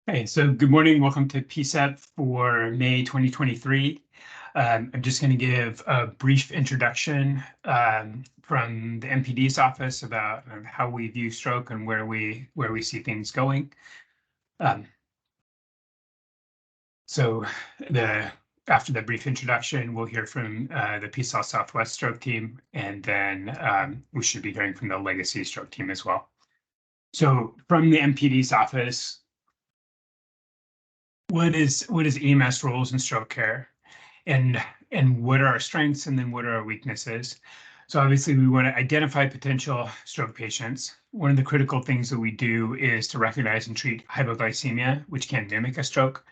Hey, so good morning. Welcome to PCEP for May 2023. I'm just going to give a brief introduction from the MPD's office about how we view stroke and where we see things going. So after the brief introduction, we'll hear from the PCEP Southwest stroke team, and then we should be hearing from the legacy stroke team as well. So from the MPD's office, what is EMS roles in stroke care, and what are our strengths, and then what are our weaknesses? So obviously we want to identify potential stroke patients. One of the critical things that we do is to recognize and treat hypoglycemia, which can mimic a stroke.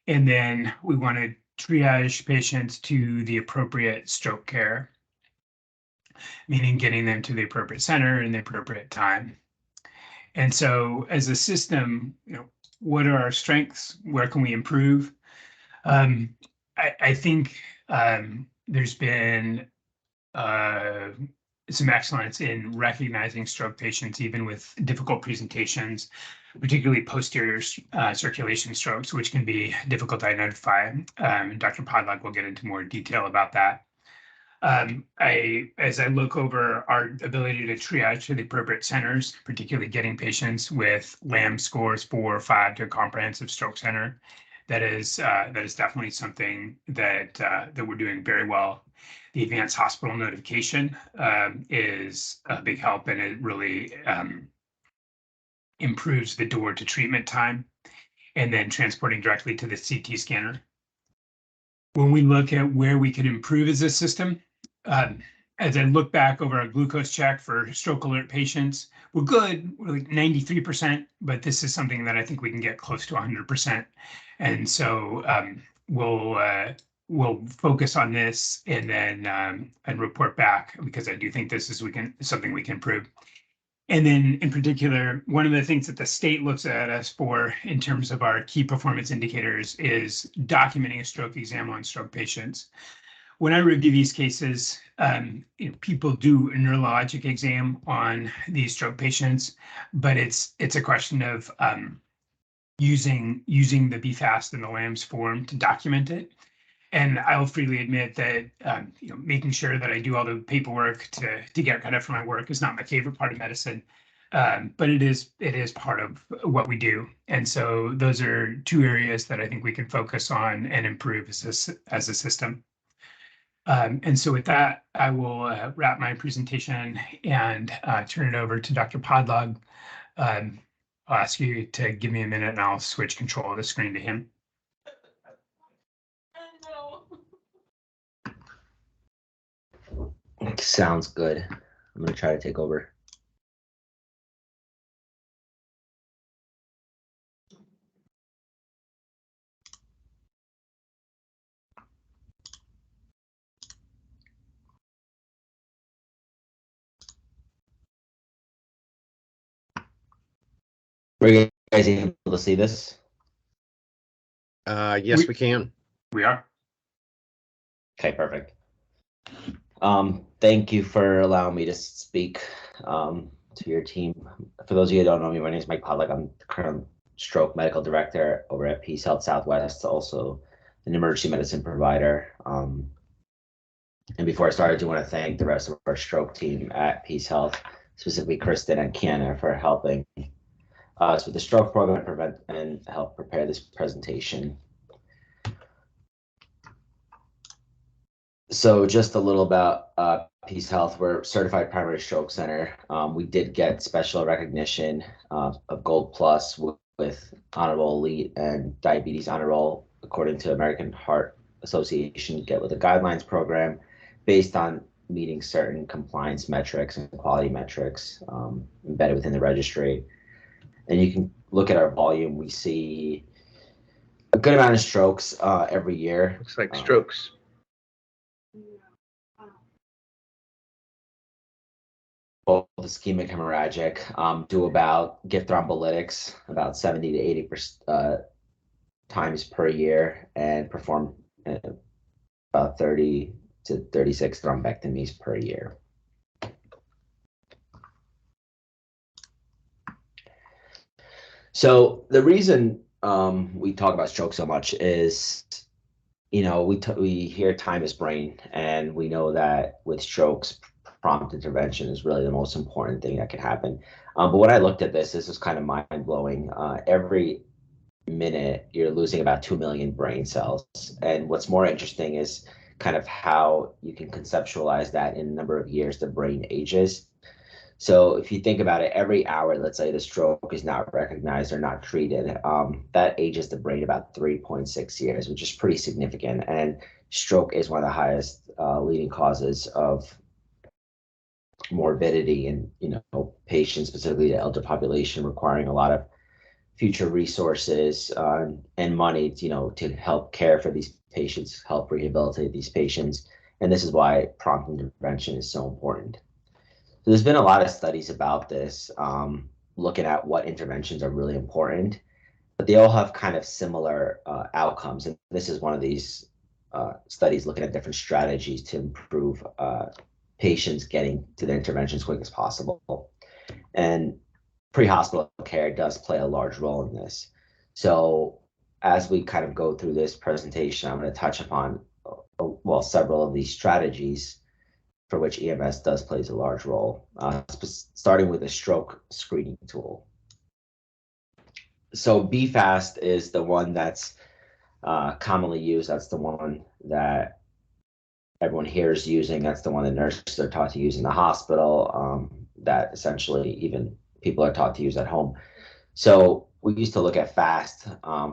And then we want to triage patients to the appropriate stroke care, meaning getting them to the appropriate center in the appropriate time. And so as a system, what are our strengths? Where can we improve? I think there's been some excellence in recognizing stroke patients, even with difficult presentations, particularly posterior circulation strokes, which can be difficult to identify. Dr. Podlock will get into more detail about that. As I look over our ability to triage to the appropriate centers, particularly getting patients with LAM scores 4 or 5 to a comprehensive stroke center, that is definitely something that we're doing very well. The advanced hospital notification is a big help, and it really improves the door to treatment time, and then transporting directly to the CT scanner. When we look at where we could improve as a system, as I look back over our glucose check for stroke alert patients, we're good. We're like 93%, but this is something that I think we can get close to 100%. And so we'll focus on this and then and report back, because I do think this is something we can improve. And then in particular, one of the things that the state looks at us for in terms of our key performance indicators is documenting a stroke exam on stroke patients. When I review these cases, people do a neurologic exam on these stroke patients, but it's a question of using the BFAST and the LAMS form to document it. And I'll freely admit that making sure that I do all the paperwork to get credit for my work is not my favorite part of medicine, but it is part of what we do. And so those are two areas that I think we can focus on and improve as a system. And so with that, I will wrap my presentation and turn it over to Dr. Podlog. I'll ask you to give me a minute and I'll switch control of the screen to him. Sounds good. I'm going to try to take over. Are you guys able to see this? Yes, we can. We are. Okay, perfect. Thank you for allowing me to speak to your team. For those of you who don't know me, my name is Mike Podlock. I'm the current stroke medical director over at PCEP Southwest, also an emergency medicine provider. And before I start, I do want to thank the rest of our stroke team at PCEP, specifically Kristen and Kiana, for helping us with the stroke program, prevent and help prepare this presentation. So just a little about Peace Health. We're a certified primary stroke center. We did get special recognition of Gold Plus with Honorable Elite and Diabetes Honor Roll, according to American Heart Association, Get With the Guidelines program, based on meeting certain compliance metrics and quality metrics embedded within the registry. And you can look at our volume. We see a good amount of strokes every year. Looks like strokes. Both ischemic hemorrhagic give thrombolytics about 70 to 80% times per year, and perform about 30 to 36 thrombectomies per year. So the reason we talk about stroke so much is, we hear time is brain, and we know that with strokes, prompt intervention is really the most important thing that can happen. But when I looked at this was kind of mind blowing. Every minute, you're losing about 2 million brain cells. And what's more interesting is kind of how you can conceptualize that in a number of years the brain ages. So if you think about it, every hour, let's say the stroke is not recognized or not treated, that ages the brain about 3.6 years, which is pretty significant. And stroke is one of the highest leading causes of morbidity in patients, specifically the elder population, requiring a lot of future resources and money, to help care for these patients, help rehabilitate these patients. And this is why prompt intervention is so important. So there's been a lot of studies about this, looking at what interventions are really important, but they all have kind of similar outcomes. And this is one of these studies looking at different strategies to improve patients getting to the intervention as quick as possible. And pre-hospital care does play a large role in this. So as we kind of go through this presentation, I'm going to touch upon, several of these strategies for which EMS does plays a large role, starting with a stroke screening tool. So BFAST is the one that's commonly used. That's the one that everyone here is using. That's the one the nurses are taught to use in the hospital, that essentially even people are taught to use at home. So we used to look at FAST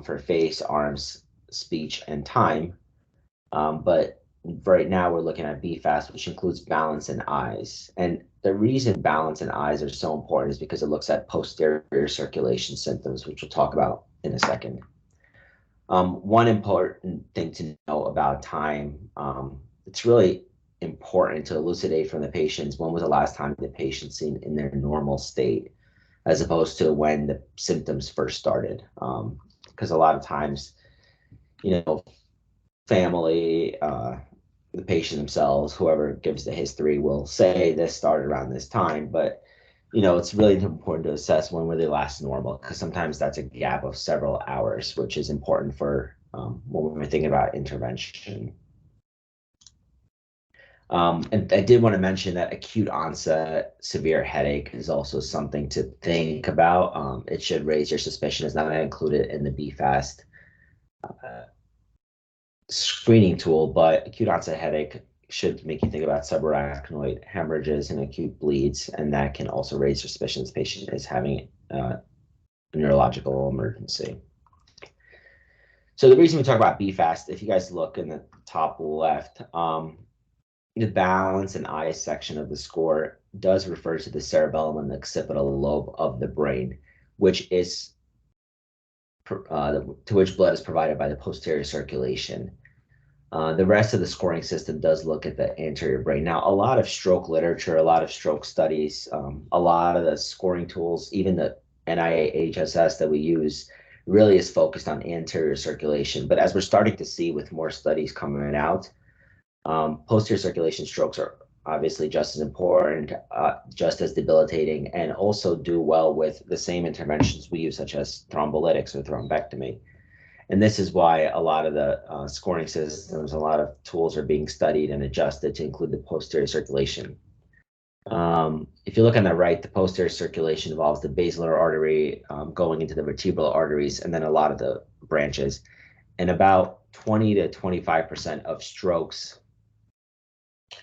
for face, arms, speech, and time. But right now we're looking at BFAST, which includes balance and eyes. And the reason balance and eyes are so important is because it looks at posterior circulation symptoms, which we'll talk about in a second. One important thing to know about time, it's really important to elucidate from the patients when was the last time the patient seen in their normal state, as opposed to when the symptoms first started. Because a lot of times, family, the patient themselves, whoever gives the history, will say this started around this time, but it's really important to assess when were they last normal, because sometimes that's a gap of several hours, which is important for when we're thinking about intervention. And I did want to mention that acute onset severe headache is also something to think about. It should raise your suspicion. It's not included in the BFAST screening tool, but acute onset headache should make you think about subarachnoid hemorrhages and acute bleeds, and that can also raise suspicion this patient is having a neurological emergency. So the reason we talk about BFAST, if you guys look in the top left, the balance and eye section of the score does refer to the cerebellum and the occipital lobe of the brain, which is to which blood is provided by the posterior circulation. The rest of the scoring system does look at the anterior brain. Now, a lot of stroke literature, a lot of stroke studies, a lot of the scoring tools, even the NIHSS that we use, really is focused on anterior circulation. But as we're starting to see with more studies coming out, posterior circulation strokes are obviously just as important, just as debilitating, and also do well with the same interventions we use, such as thrombolytics or thrombectomy. And this is why a lot of the scoring systems, a lot of tools are being studied and adjusted to include the posterior circulation. If you look on the right, the posterior circulation involves the basilar artery going into the vertebral arteries, and then a lot of the branches. And about 20 to 25% of strokes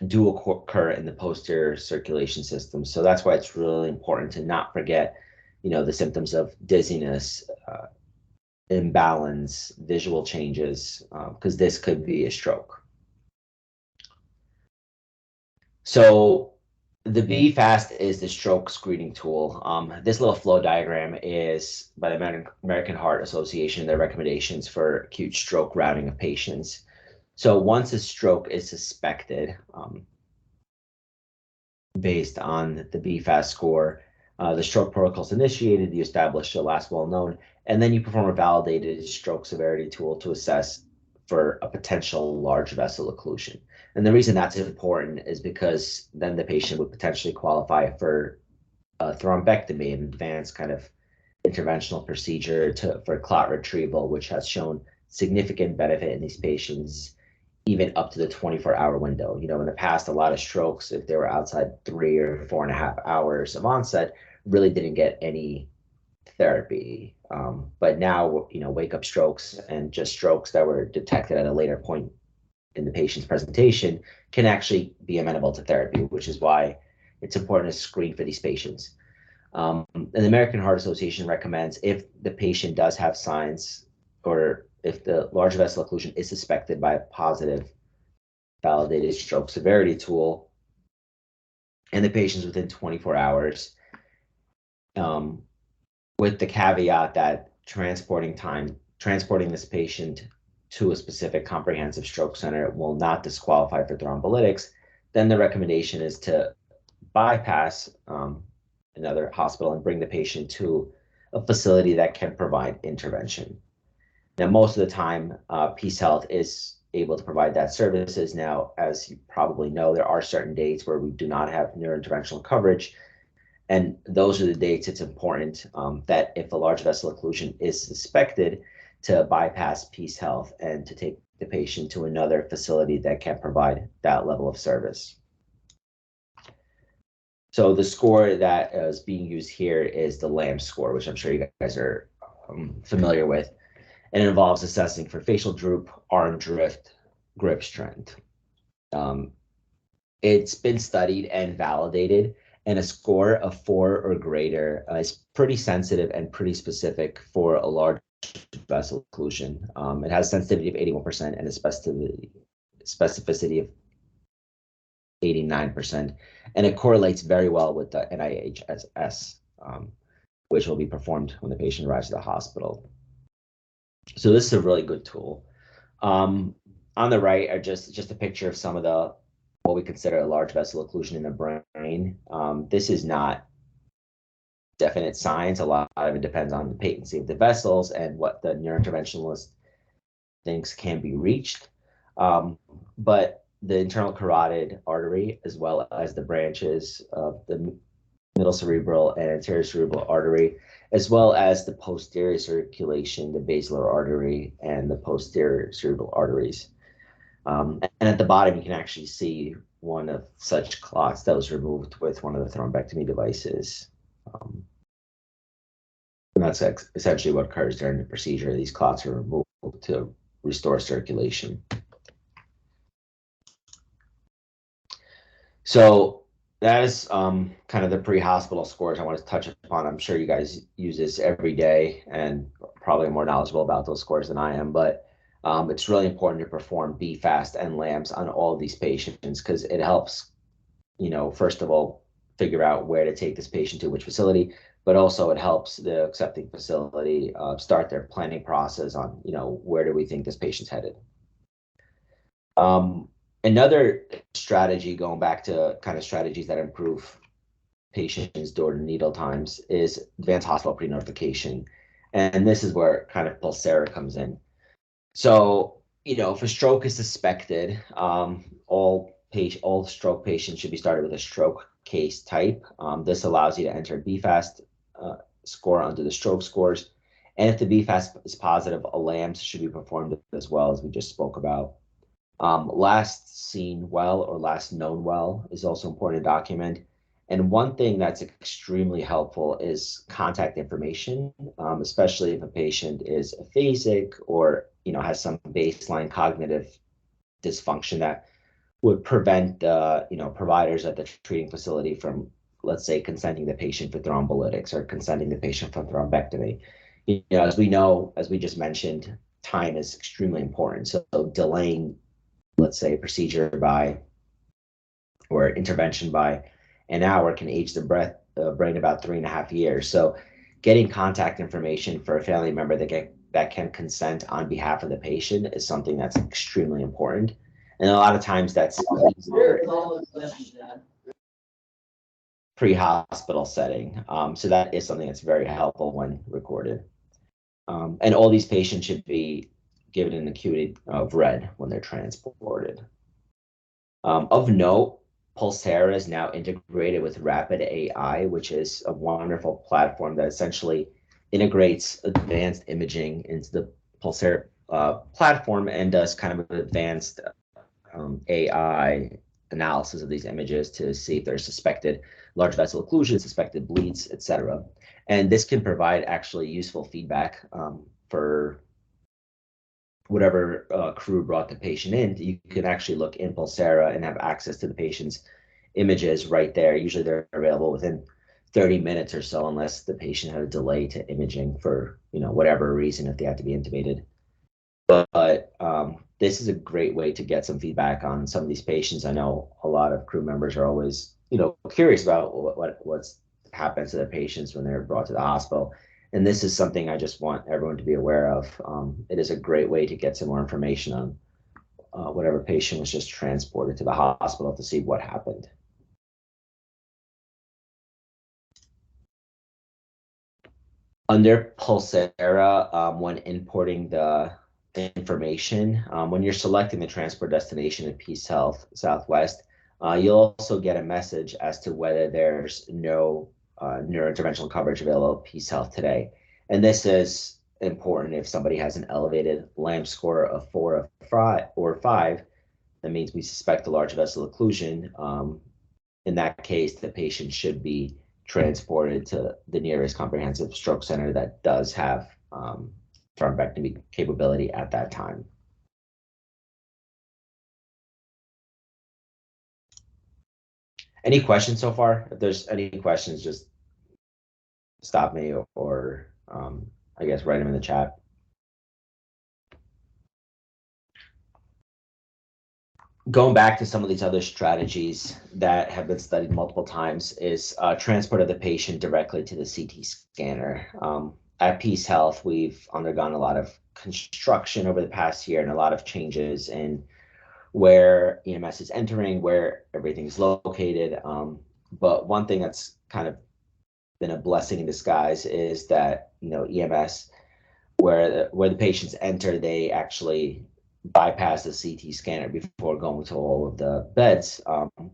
do occur in the posterior circulation system. So that's why it's really important to not forget, the symptoms of dizziness, imbalance, visual changes, because this could be a stroke. So the BFAST is the stroke screening tool. This little flow diagram is by the American Heart Association, their recommendations for acute stroke routing of patients. So once a stroke is suspected, based on the BFAST score, the stroke protocol is initiated, you establish the last well-known, and then you perform a validated stroke severity tool to assess for a potential large vessel occlusion. And the reason that's important is because then the patient would potentially qualify for a thrombectomy, an advanced kind of interventional procedure for clot retrieval, which has shown significant benefit in these patients, even up to the 24-hour window. In the past, a lot of strokes, if they were outside 3 or 4.5 hours of onset, really didn't get any therapy. But now, wake up strokes and just strokes that were detected at a later point in the patient's presentation can actually be amenable to therapy, which is why it's important to screen for these patients. And the American Heart Association recommends, if the patient does have signs, or if the large vessel occlusion is suspected by a positive validated stroke severity tool, and the patient's within 24 hours, with the caveat that transporting this patient to a specific comprehensive stroke center will not disqualify for thrombolytics, then the recommendation is to bypass another hospital and bring the patient to a facility that can provide intervention. Now, most of the time, Peace Health is able to provide that services. Now, as you probably know, there are certain dates where we do not have neurointerventional coverage, and those are the dates it's important that if a large vessel occlusion is suspected, to bypass Peace Health and to take the patient to another facility that can provide that level of service. So the score that is being used here is the LAMB score, which I'm sure you guys are familiar with, and it involves assessing for facial droop, arm drift, grip strength. It's been studied and validated, and a score of 4 or greater is pretty sensitive and pretty specific for a large vessel occlusion. It has sensitivity of 81% and a specificity of 89%, and it correlates very well with the NIHSS, which will be performed when the patient arrives at the hospital. So this is a really good tool. On the right are just a picture of some of the what we consider a large vessel occlusion in the brain. This is not definite science. A lot of it depends on the patency of the vessels and what the neurointerventionalist thinks can be reached. But the internal carotid artery, as well as the branches of the middle cerebral and anterior cerebral artery, as well as the posterior circulation, the basilar artery, and the posterior cerebral arteries. And at the bottom, you can actually see one of such clots that was removed with one of the thrombectomy devices. And that's essentially what occurs during the procedure. These clots are removed to restore circulation. So that is kind of the pre-hospital scores I want to touch upon. I'm sure you guys use this every day and probably more knowledgeable about those scores than I am, but it's really important to perform BFAST and LAMS on all of these patients, because it helps, first of all, figure out where to take this patient to which facility, but also it helps the accepting facility start their planning process on, where do we think this patient's headed. Another strategy, going back to kind of strategies that improve patients' door-to-needle times, is advanced hospital pre-notification. And this is where kind of Pulsera comes in. So, if a stroke is suspected, all stroke patients should be started with a stroke case type. This allows you to enter BFAST score under the stroke scores. And if the BFAST is positive, a LAMS should be performed as well, as we just spoke about. Last seen well or last known well is also important to document. And one thing that's extremely helpful is contact information, especially if a patient is aphasic or has some baseline cognitive dysfunction that would prevent providers at the treating facility from, let's say, consenting the patient for thrombolytics or consenting the patient for thrombectomy. As we just mentioned, time is extremely important. So delaying, let's say, procedure by or intervention by an hour can age the brain about 3.5 years. So getting contact information for a family member that can consent on behalf of the patient is something that's extremely important. And a lot of times that's pre-hospital setting. So that is something that's very helpful when recorded. And all these patients should be given an acuity of red when they're transported. Of note, Pulsera is now integrated with Rapid AI, which is a wonderful platform that essentially integrates advanced imaging into the Pulsar platform and does kind of an advanced AI analysis of these images to see if there's suspected large vessel occlusion, suspected bleeds, etc. And this can provide actually useful feedback for whatever crew brought the patient in. You can actually look in Pulsera and have access to the patient's images right there. Usually they're available within 30 minutes or so, unless the patient had a delay to imaging for whatever reason, if they have to be intubated. But this is a great way to get some feedback on some of these patients. I know a lot of crew members are always curious about what's happened to their patients when they're brought to the hospital. And this is something I just want everyone to be aware of. It is a great way to get some more information on whatever patient was just transported to the hospital to see what happened. Under Pulsera, when importing the information, when you're selecting the transport destination at Peace Health Southwest, you'll also get a message as to whether there's no neurointerventional coverage available at Peace Health today. And this is important if somebody has an elevated LAMP score of 4 or 5. That means we suspect a large vessel occlusion. In that case, the patient should be transported to the nearest comprehensive stroke center that does have thrombectomy capability at that time. Any questions so far? If there's any questions, just stop me or I guess write them in the chat. Going back to some of these other strategies that have been studied multiple times is transport of the patient directly to the CT scanner. At Peace Health, we've undergone a lot of construction over the past year and a lot of changes in where EMS is entering, where everything's located. But one thing that's kind of been a blessing in disguise is that EMS, where the patients enter, they actually bypass the CT scanner before going to all of the beds,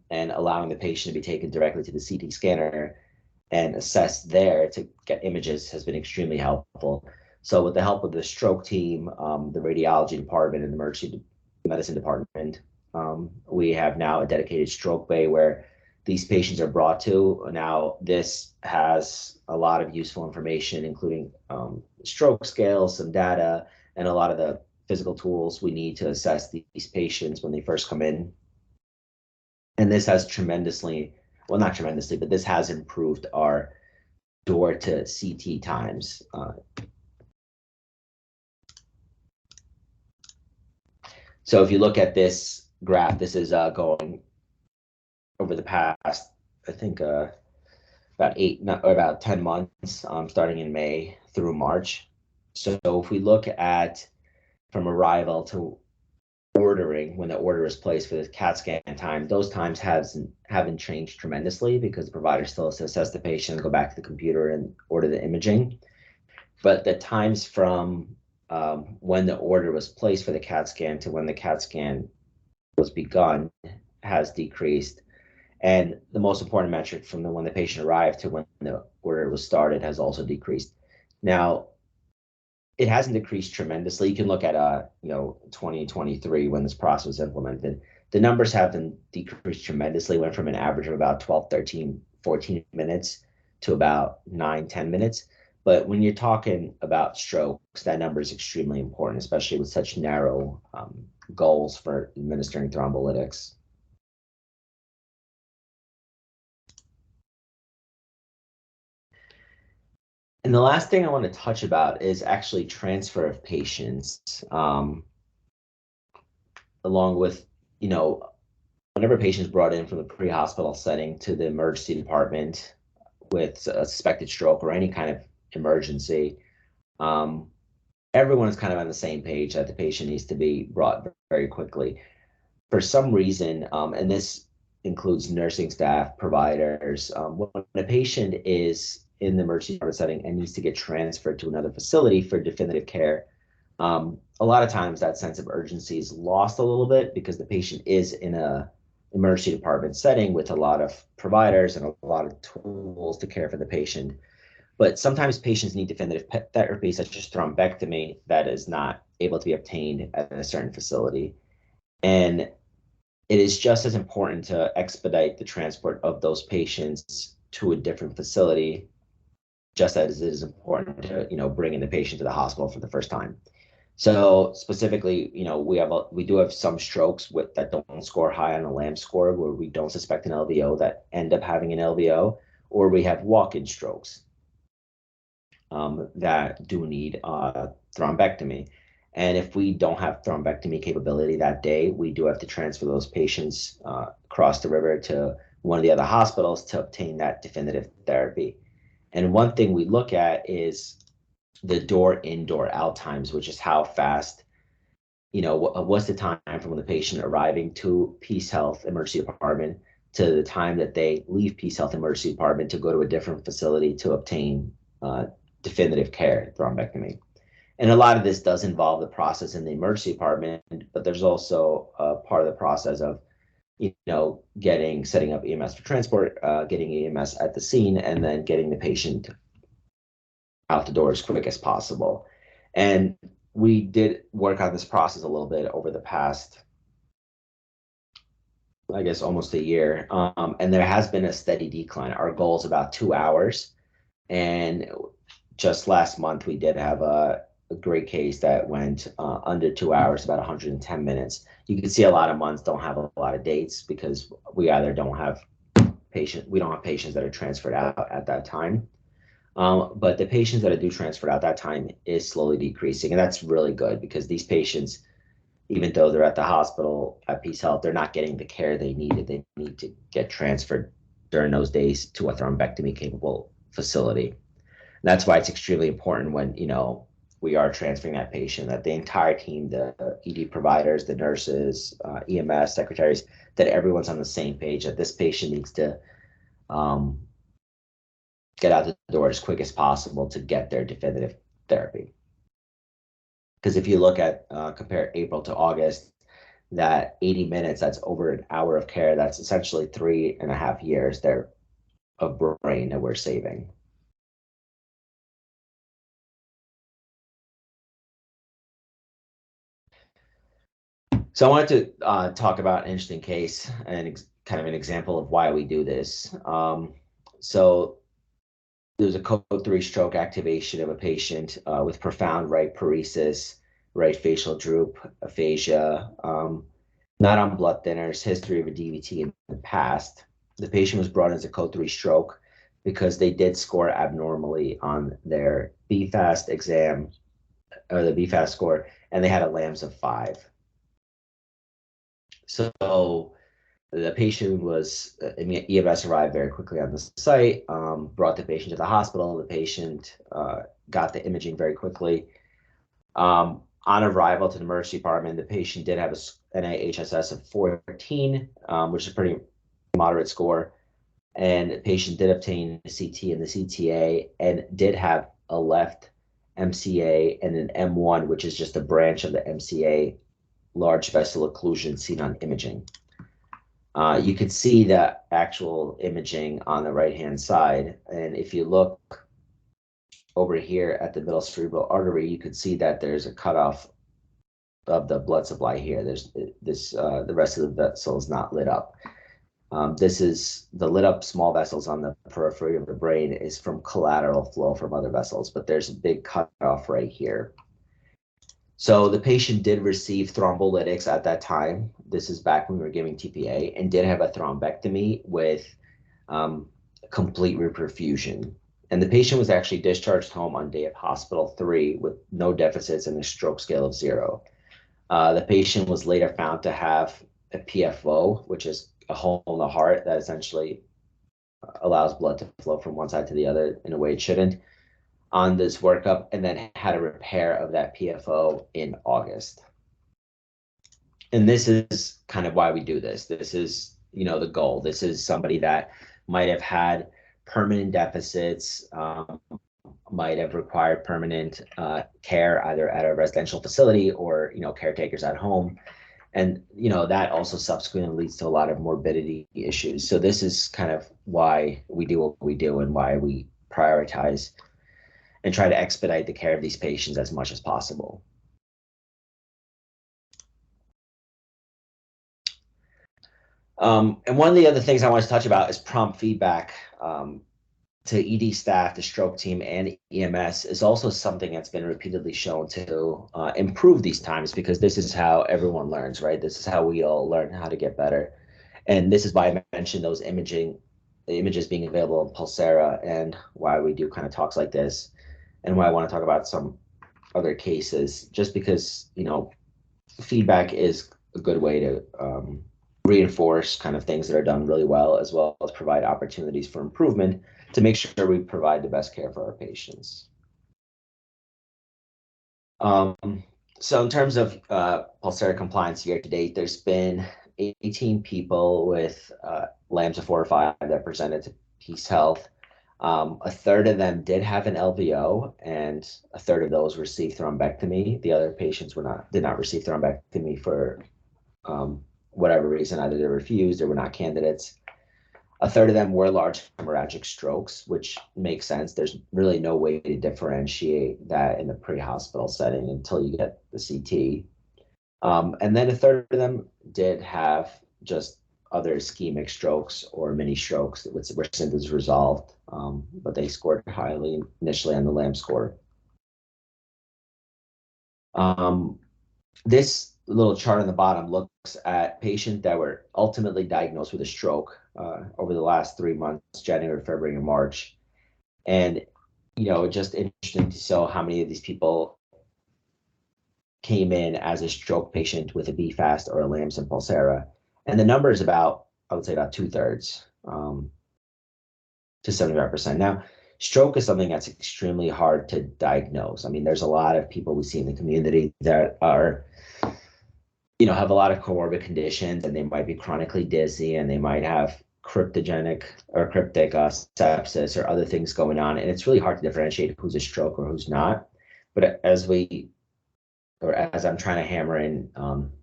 and allowing the patient to be taken directly to the CT scanner and assessed there to get images has been extremely helpful. So with the help of the stroke team, the radiology department, and the emergency medicine department, we have now a dedicated stroke bay where these patients are brought to. Now, this has a lot of useful information, including stroke scales, some data, and a lot of the physical tools we need to assess these patients when they first come in. And this has tremendously, well, not tremendously, but this has improved our door to CT times. So if you look at this graph, this is going over the past, I think, about 10 months, starting in May through March. So if we look at from arrival to ordering, when the order is placed for the CAT scan time, those times haven't changed tremendously because the provider still has to assess the patient, go back to the computer and order the imaging. But the times from when the order was placed for the CAT scan to when the CAT scan was begun has decreased. And the most important metric from when the patient arrived to when the order was started has also decreased. Now, it hasn't decreased tremendously. You can look at 2023 when this process was implemented. The numbers haven't decreased tremendously. Went from an average of about 12, 13, 14 minutes to about 9, 10 minutes. But when you're talking about strokes, that number is extremely important, especially with such narrow goals for administering thrombolytics. And the last thing I want to touch about is actually transfer of patients, along with, whenever a patient is brought in from the pre-hospital setting to the emergency department with a suspected stroke or any kind of emergency, everyone is kind of on the same page that the patient needs to be brought very quickly. For some reason, and this includes nursing staff, providers, when a patient is in the emergency department setting and needs to get transferred to another facility for definitive care, a lot of times that sense of urgency is lost a little bit because the patient is in a emergency department setting with a lot of providers and a lot of tools to care for the patient. But sometimes patients need definitive therapy, such as thrombectomy, that is not able to be obtained at a certain facility. And it is just as important to expedite the transport of those patients to a different facility, just as it is important to, bring in the patient to the hospital for the first time. So specifically, we do have some strokes that don't score high on a LAMB score where we don't suspect an LVO that end up having an LVO, or we have walk-in strokes that do need thrombectomy. And if we don't have thrombectomy capability that day, we do have to transfer those patients across the river to one of the other hospitals to obtain that definitive therapy. And one thing we look at is the door in, door out times, which is how fast, what's the time from when the patient arriving to Peace Health Emergency Department to the time that they leave Peace Health Emergency Department to go to a different facility to obtain definitive care, thrombectomy. And a lot of this does involve the process in the emergency department, but there's also a part of the process of, setting up EMS for transport, getting EMS at the scene, and then getting the patient out the door as quick as possible. And we did work on this process a little bit over the past, I guess, almost a year. And there has been a steady decline. Our goal is about 2 hours. And just last month, we did have a great case that went under 2 hours, about 110 minutes. You can see a lot of months don't have a lot of dates because we either don't have patients that are transferred out at that time. But the patients that do transferred out that time is slowly decreasing. And that's really good because these patients, even though they're at the hospital at Peace Health, they're not getting the care they needed. They need to get transferred during those days to a thrombectomy capable facility. And that's why it's extremely important when, we are transferring that patient, that the entire team, the ED providers, the nurses, EMS secretaries, that everyone's on the same page, that this patient needs to get out the door as quick as possible to get their definitive therapy. Because if you look at, compare April to August, that 80 minutes, that's over an hour of care. That's essentially 3.5 years there of brain that we're saving. So I wanted to talk about an interesting case and kind of an example of why we do this. So there's a code 3 stroke activation of a patient with profound right paresis, right facial droop, aphasia, not on blood thinners, history of a DVT in the past. The patient was brought in as a code 3 stroke because they did score abnormally on their BFAST exam, or the BFAST score, and they had a LAMS of 5. So the patient was, EMS arrived very quickly on the site, brought the patient to the hospital. The patient got the imaging very quickly. On arrival to the emergency department, the patient did have a NIHSS of 14, which is a pretty moderate score. And the patient did obtain a CT and the CTA and did have a left MCA and an M1, which is just a branch of the MCA, large vessel occlusion seen on imaging. You could see the actual imaging on the right-hand side. And if you look over here at the middle cerebral artery, you could see that there's a cutoff of the blood supply here. There's the rest of the vessel is not lit up. This is the lit up small vessels on the periphery of the brain is from collateral flow from other vessels, but there's a big cutoff right here. So the patient did receive thrombolytics at that time. This is back when we were giving TPA, and did have a thrombectomy with complete reperfusion. And the patient was actually discharged home on day of hospital 3 with no deficits and a stroke scale of 0. The patient was later found to have a PFO, which is a hole in the heart that essentially allows blood to flow from one side to the other in a way it shouldn't, on this workup, and then had a repair of that PFO in August. And this is kind of why we do this. This is, the goal. This is somebody that might have had permanent deficits, might have required permanent care either at a residential facility or, caretakers at home. And, that also subsequently leads to a lot of morbidity issues. So this is kind of why we do what we do and why we prioritize and try to expedite the care of these patients as much as possible. And one of the other things I want to touch about is prompt feedback to ED staff, the stroke team, and EMS is also something that's been repeatedly shown to improve these times, because this is how everyone learns, right? This is how we all learn how to get better. And this is why I mentioned those the images being available in Pulsera, and why we do kind of talks like this, and why I want to talk about some other cases, just because, you know, feedback is a good way to reinforce kind of things that are done really well, as well as provide opportunities for improvement to make sure we provide the best care for our patients. So in terms of Pulsera compliance year to date, there's been 18 people with LAMs of 4 or 5 that presented to Peace Health. A third of them did have an LVO, and a third of those received thrombectomy. The other patients did not receive thrombectomy for whatever reason. Either they refused or were not candidates. A third of them were large hemorrhagic strokes, which makes sense. There's really no way to differentiate that in the pre-hospital setting until you get the CT. And then a third of them did have just other ischemic strokes or mini strokes where symptoms resolved, but they scored highly initially on the LAM score. This little chart on the bottom looks at patients that were ultimately diagnosed with a stroke over the last 3 months, January, February, and March. And, you know, just interesting to see how many of these people came in as a stroke patient with a BFAST or a LAMS and Pulsera. And the number is about, I would say about 2/3 to 75%. Now, stroke is something that's extremely hard to diagnose. I mean, there's a lot of people we see in the community that are, you know, have a lot of comorbid conditions, and they might be chronically dizzy, and they might have cryptic sepsis or other things going on. And it's really hard to differentiate who's a stroke or who's not. But as I'm trying to hammer in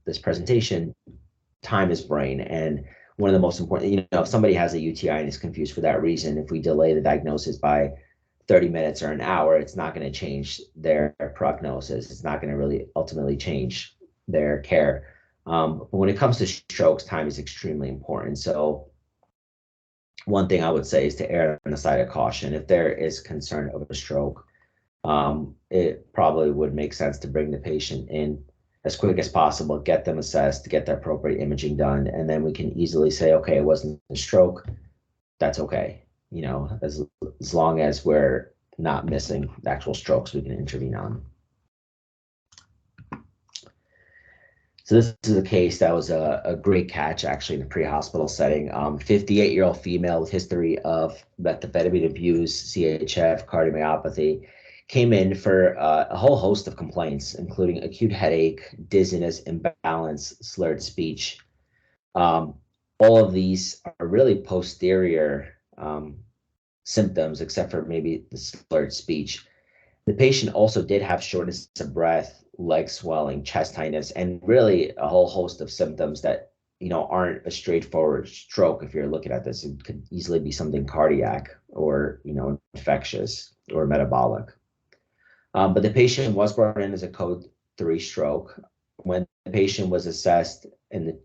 this presentation, time is brain. And one of the most important, you know, if somebody has a UTI and is confused for that reason, if we delay the diagnosis by 30 minutes or an hour, it's not going to change their prognosis. It's not going to really ultimately change their care. But when it comes to strokes, time is extremely important. So one thing I would say is to err on the side of caution. If there is concern of a stroke, it probably would make sense to bring the patient in as quick as possible, get them assessed, get the appropriate imaging done, and then we can easily say, okay, it wasn't a stroke, that's okay. You know, as long as we're not missing the actual strokes we can intervene on. So this is a case that was a great catch, actually, in the pre-hospital setting. 58-year-old female with history of methamphetamine abuse, CHF, cardiomyopathy, came in for a whole host of complaints, including acute headache, dizziness, imbalance, slurred speech. All of these are really posterior symptoms, except for maybe the slurred speech. The patient also did have shortness of breath, leg swelling, chest tightness, and really a whole host of symptoms that, you know, aren't a straightforward stroke. If you're looking at this, it could easily be something cardiac or, you know, infectious or metabolic. But the patient was brought in as a code 3 stroke. When the patient was assessed in the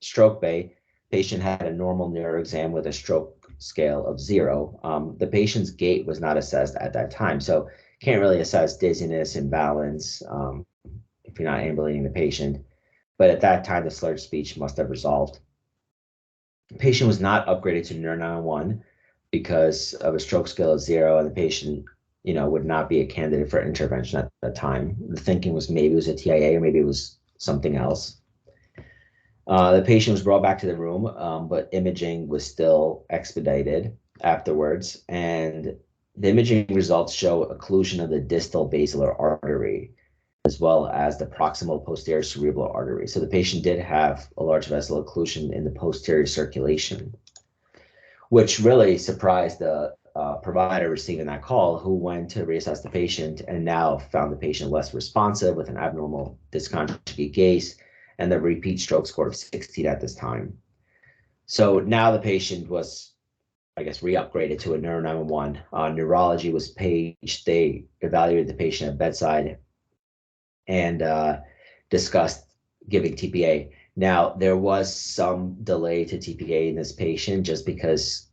stroke bay, patient had a normal neuro exam with a stroke scale of 0. The patient's gait was not assessed at that time, so can't really assess dizziness, imbalance, if you're not ambulating the patient. But at that time, the slurred speech must have resolved. The patient was not upgraded to neuro 911 because of a stroke scale of 0, and the patient, you know, would not be a candidate for intervention at that time. The thinking was maybe it was a TIA or maybe it was something else. The patient was brought back to the room, but imaging was still expedited afterwards, and the imaging results show occlusion of the distal basilar artery, as well as the proximal posterior cerebral artery. So the patient did have a large vessel occlusion in the posterior circulation, which really surprised the provider receiving that call, who went to reassess the patient and now found the patient less responsive with an abnormal dysconjugate gaze and the repeat stroke score of 16 at this time. So now the patient was I guess, re-upgraded to a neuro 911. Neurology was paged. They evaluated the patient at bedside and discussed giving TPA. Now, there was some delay to TPA in this patient just because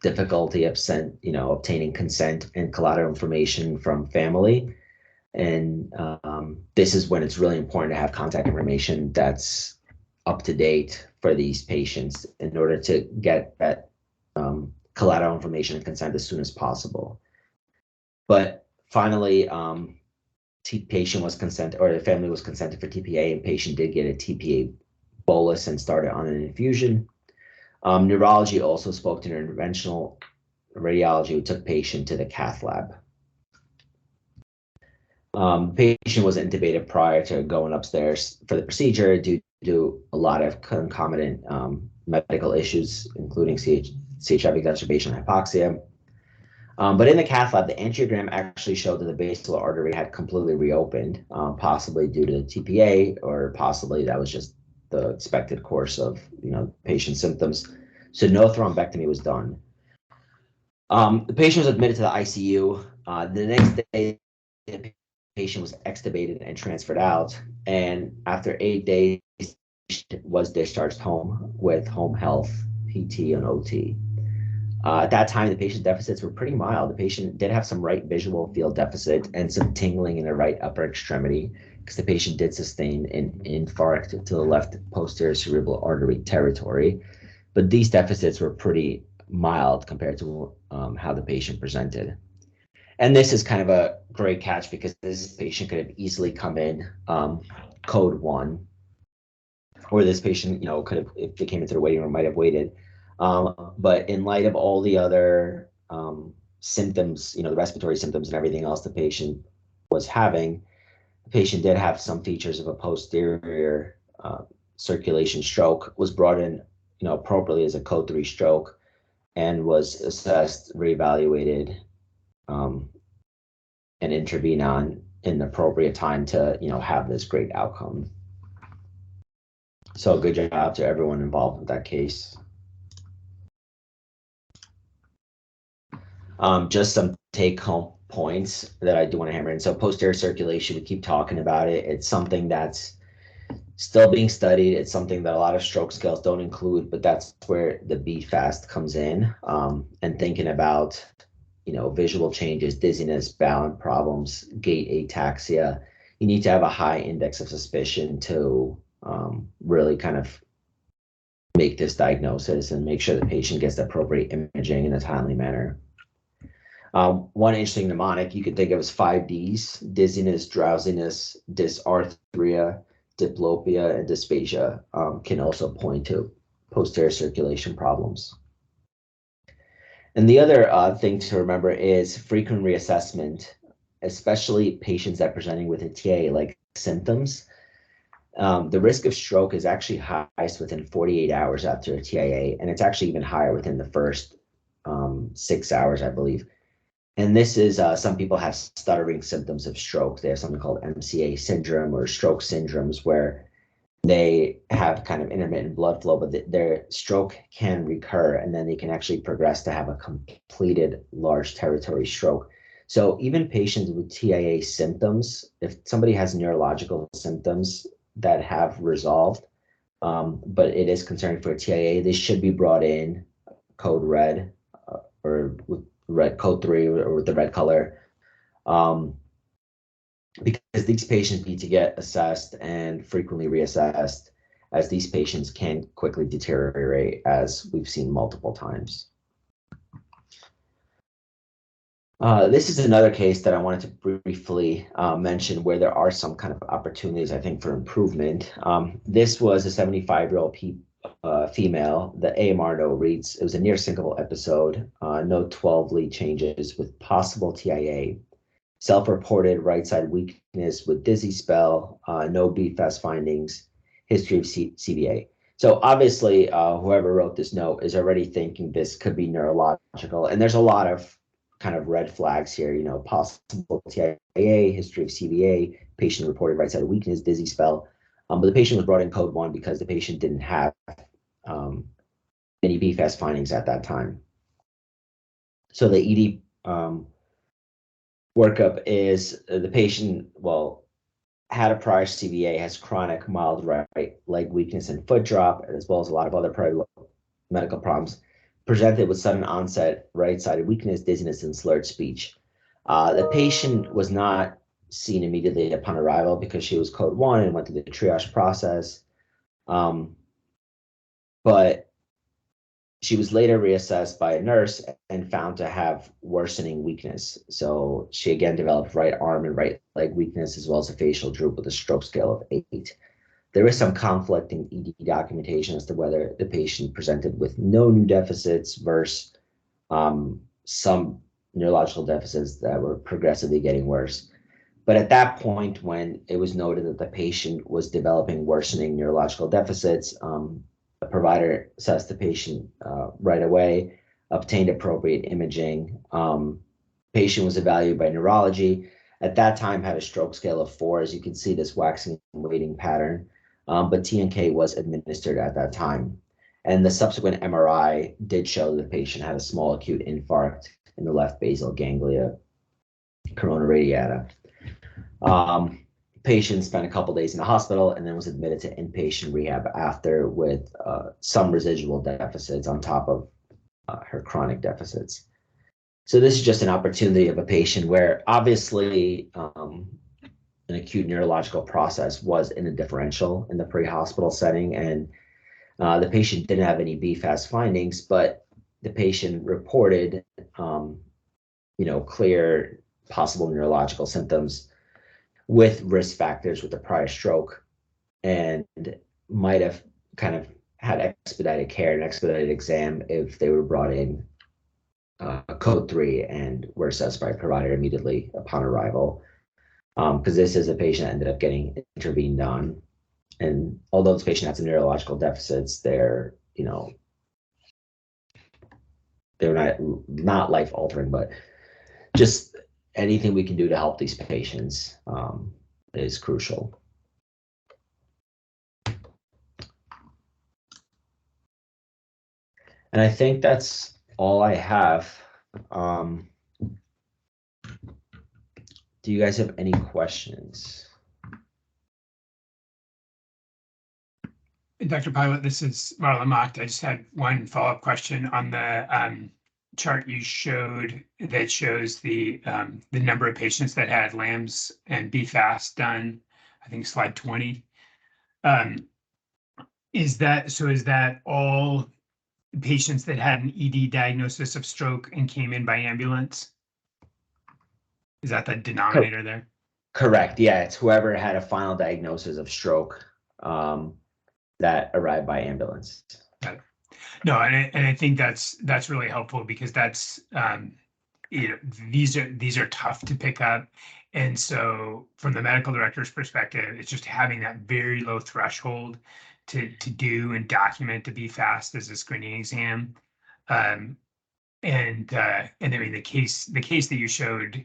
difficulty obtaining consent and collateral information from family. And this is when it's really important to have contact information that's up to date for these patients in order to get that collateral information and consent as soon as possible. But finally, patient was consented, or the family was consented for TPA, and patient did get a TPA bolus and started on an infusion. Neurology also spoke to interventional radiology, who took patient to the cath lab. Patient was intubated prior to going upstairs for the procedure due to a lot of concomitant medical issues, including CHF exacerbation and hypoxia. But in the cath lab, the angiogram actually showed that the basilar artery had completely reopened, possibly due to TPA, or possibly that was just the expected course of patient symptoms. So no thrombectomy was done. The patient was admitted to the ICU. The next day, the patient was extubated and transferred out, and after 8 days, was discharged home with home health, PT, and OT. At that time, the patient's deficits were pretty mild. The patient did have some right visual field deficit and some tingling in the right upper extremity, because the patient did sustain an infarct to the left posterior cerebral artery territory. But these deficits were pretty mild compared to how the patient presented. And this is kind of a great catch, because this patient could have easily come in code 1, or this patient, could have, if they came into the waiting room, might have waited. But in light of all the other symptoms, the respiratory symptoms and everything else the patient was having, the patient did have some features of a posterior circulation stroke, was brought in, appropriately as a code 3 stroke, and was assessed, reevaluated, and intervene on in the appropriate time to, have this great outcome. So good job to everyone involved with that case. Just some take-home points that I do want to hammer in. So posterior circulation, we keep talking about it. It's something that's still being studied. It's something that a lot of stroke scales don't include, but that's where the BFAST comes in. And thinking about, visual changes, dizziness, balance problems, gait ataxia, you need to have a high index of suspicion to really kind of make this diagnosis and make sure the patient gets the appropriate imaging in a timely manner. One interesting mnemonic you could think of as 5 Ds: dizziness, drowsiness, dysarthria, diplopia, and dysphagia can also point to posterior circulation problems. And the other thing to remember is frequent reassessment, especially patients that are presenting with a TIA-like symptoms. The risk of stroke is actually highest within 48 hours after a TIA, and it's actually even higher within the first 6 hours, I believe. And this is, some people have stuttering symptoms of stroke. They have something called MCA syndrome or stroke syndromes, where they have kind of intermittent blood flow, but their stroke can recur, and then they can actually progress to have a completed large territory stroke. So even patients with TIA symptoms, if somebody has neurological symptoms that have resolved, but it is concerning for a TIA, they should be brought in code red, or with red code 3, or with the red color, because these patients need to get assessed and frequently reassessed, as these patients can quickly deteriorate, as we've seen multiple times. This is another case that I wanted to briefly mention, where there are some kind of opportunities, I think, for improvement. This was a 75-year-old female. The AMR no reads. It was a near syncopal episode, no 12 lead changes with possible TIA. Self-reported right side weakness with dizzy spell, no BFAST findings, history of CVA. So obviously, whoever wrote this note is already thinking this could be neurological, and there's a lot of kind of red flags here. Possible TIA, history of CVA, patient reported right side weakness, dizzy spell. But the patient was brought in code 1 because the patient didn't have any BFAST findings at that time. So the ED workup is the patient, well, had a prior CVA, has chronic mild right leg weakness and foot drop, as well as a lot of other prior medical problems. Presented with sudden onset right-sided weakness, dizziness, and slurred speech. The patient was not seen immediately upon arrival because she was code 1 and went through the triage process. But she was later reassessed by a nurse and found to have worsening weakness. So she again developed right arm and right leg weakness, as well as a facial droop with a stroke scale of 8. There is some conflicting ED documentation as to whether the patient presented with no new deficits versus some neurological deficits that were progressively getting worse. But at that point, when it was noted that the patient was developing worsening neurological deficits, a provider assessed the patient right away, obtained appropriate imaging. Patient was evaluated by neurology. At that time, had a stroke scale of 4, as you can see this waxing and waning pattern. But TNK was administered at that time. And the subsequent MRI did show that the patient had a small acute infarct in the left basal ganglia, corona radiata. Patient spent a couple days in the hospital and then was admitted to inpatient rehab after with some residual deficits on top of her chronic deficits. So this is just an opportunity of a patient where obviously an acute neurological process was in a differential in the pre-hospital setting, and the patient didn't have any BFAST findings, but the patient reported, clear possible neurological symptoms with risk factors with a prior stroke, and might have kind of had expedited care and expedited exam if they were brought in code 3 and were assessed by a provider immediately upon arrival. Because this is a patient that ended up getting intervened on. And although this patient has some neurological deficits, they're not life altering, but just anything we can do to help these patients is crucial. And I think that's all I have. Do you guys have any questions? Dr. Pilot, this is Marla Mocht. I just had one follow-up question on the chart you showed that shows the number of patients that had LAMS and BFAST done. I think slide 20. Is that all patients that had an ED diagnosis of stroke and came in by ambulance? Is that the denominator there? Correct. Yeah, it's whoever had a final diagnosis of stroke that arrived by ambulance. Got it. No, and I think that's really helpful because that's these are tough to pick up, and so from the medical director's perspective, it's just having that very low threshold to do and document to be fast as a screening exam. And I mean the case that you showed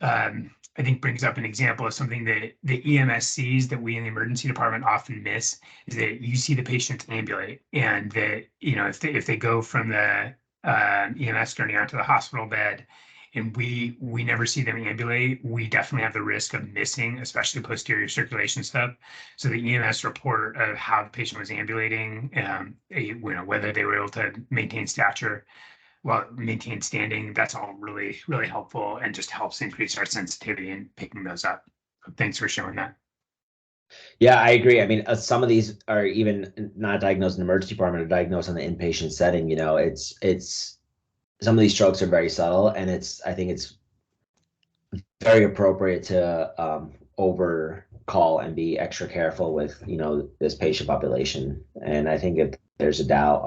I think brings up an example of something that the EMSCs that we in the emergency department often miss is that you see the patient ambulate, and that if they go from the EMS journey onto the hospital bed, and we never see them ambulate, we definitely have the risk of missing, especially posterior circulation stuff. So the EMS report of how the patient was ambulating, whether they were able to maintain stature, maintain standing, that's all really, really helpful and just helps increase our sensitivity in picking those up. Thanks for showing that. Yeah, I agree. I mean, some of these are even not diagnosed in the emergency department, or diagnosed in the inpatient setting. It's some of these strokes are very subtle, and I think it's very appropriate to overcall and be extra careful with this patient population. And I think if there's a doubt,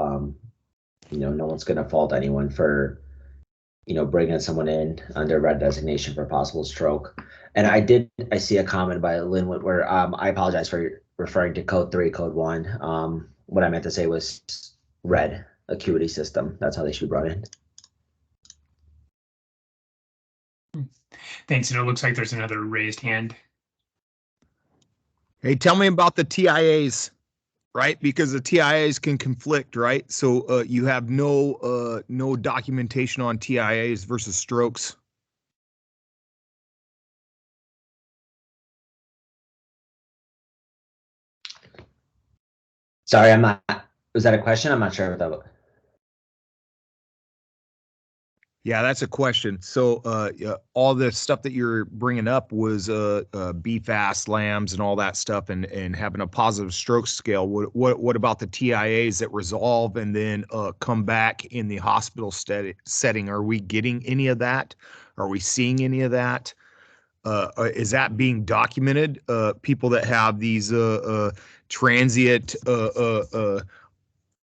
no one's going to fault anyone for bringing someone in under red designation for possible stroke. And I see a comment by Linwood where I apologize for referring to code 3, code 1. What I meant to say was red acuity system. That's how they should be brought in. Thanks. And it looks like there's another raised hand. Hey, tell me about the TIAs. right? Because the TIAs can conflict, right? So you have no documentation on TIAs versus strokes. Sorry, I'm not. Was that a question? I'm not sure if that was. Yeah, that's a question. So, all the stuff that you're bringing up was BFAST, lambs, and all that stuff, and having a positive stroke scale. What about the TIAs that resolve and then come back in the hospital setting? Are we getting any of that? Are we seeing any of that? Is that being documented? People that have these transient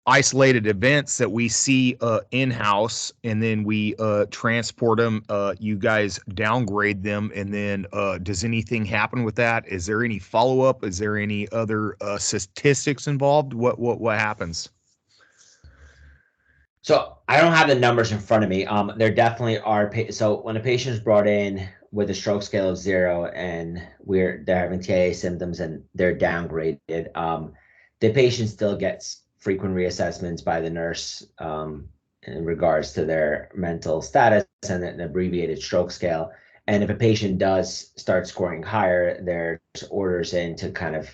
isolated events that we see in-house, and then we transport them, you guys downgrade them, and then does anything happen with that? Is there any follow-up? Is there any other statistics involved? What happens? So I don't have the numbers in front of me. There definitely are. So when a patient is brought in with a stroke scale of 0 and they're having TIA symptoms and they're downgraded, the patient still gets frequent reassessments by the nurse in regards to their mental status and an abbreviated stroke scale. And if a patient does start scoring higher, there's orders in to kind of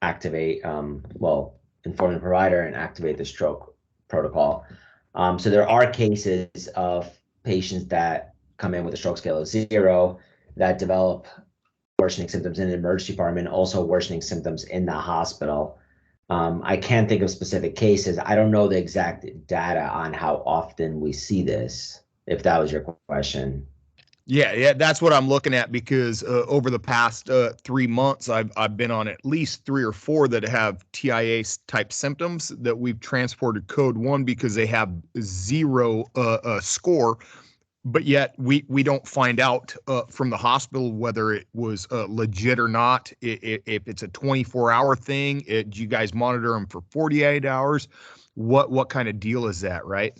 activate, inform the provider and activate the stroke protocol. So there are cases of patients that come in with a stroke scale of 0 that develop worsening symptoms in the emergency department, also worsening symptoms in the hospital. I can't think of specific cases. I don't know the exact data on how often we see this, if that was your question. Yeah, that's what I'm looking at, because over the past 3 months, I've been on at least 3 or 4 that have TIA type symptoms that we've transported code 1 because they have 0 score, but yet we don't find out from the hospital whether it was legit or not. If it's a 24-hour thing, do you guys monitor them for 48 hours? What kind of deal is that, right?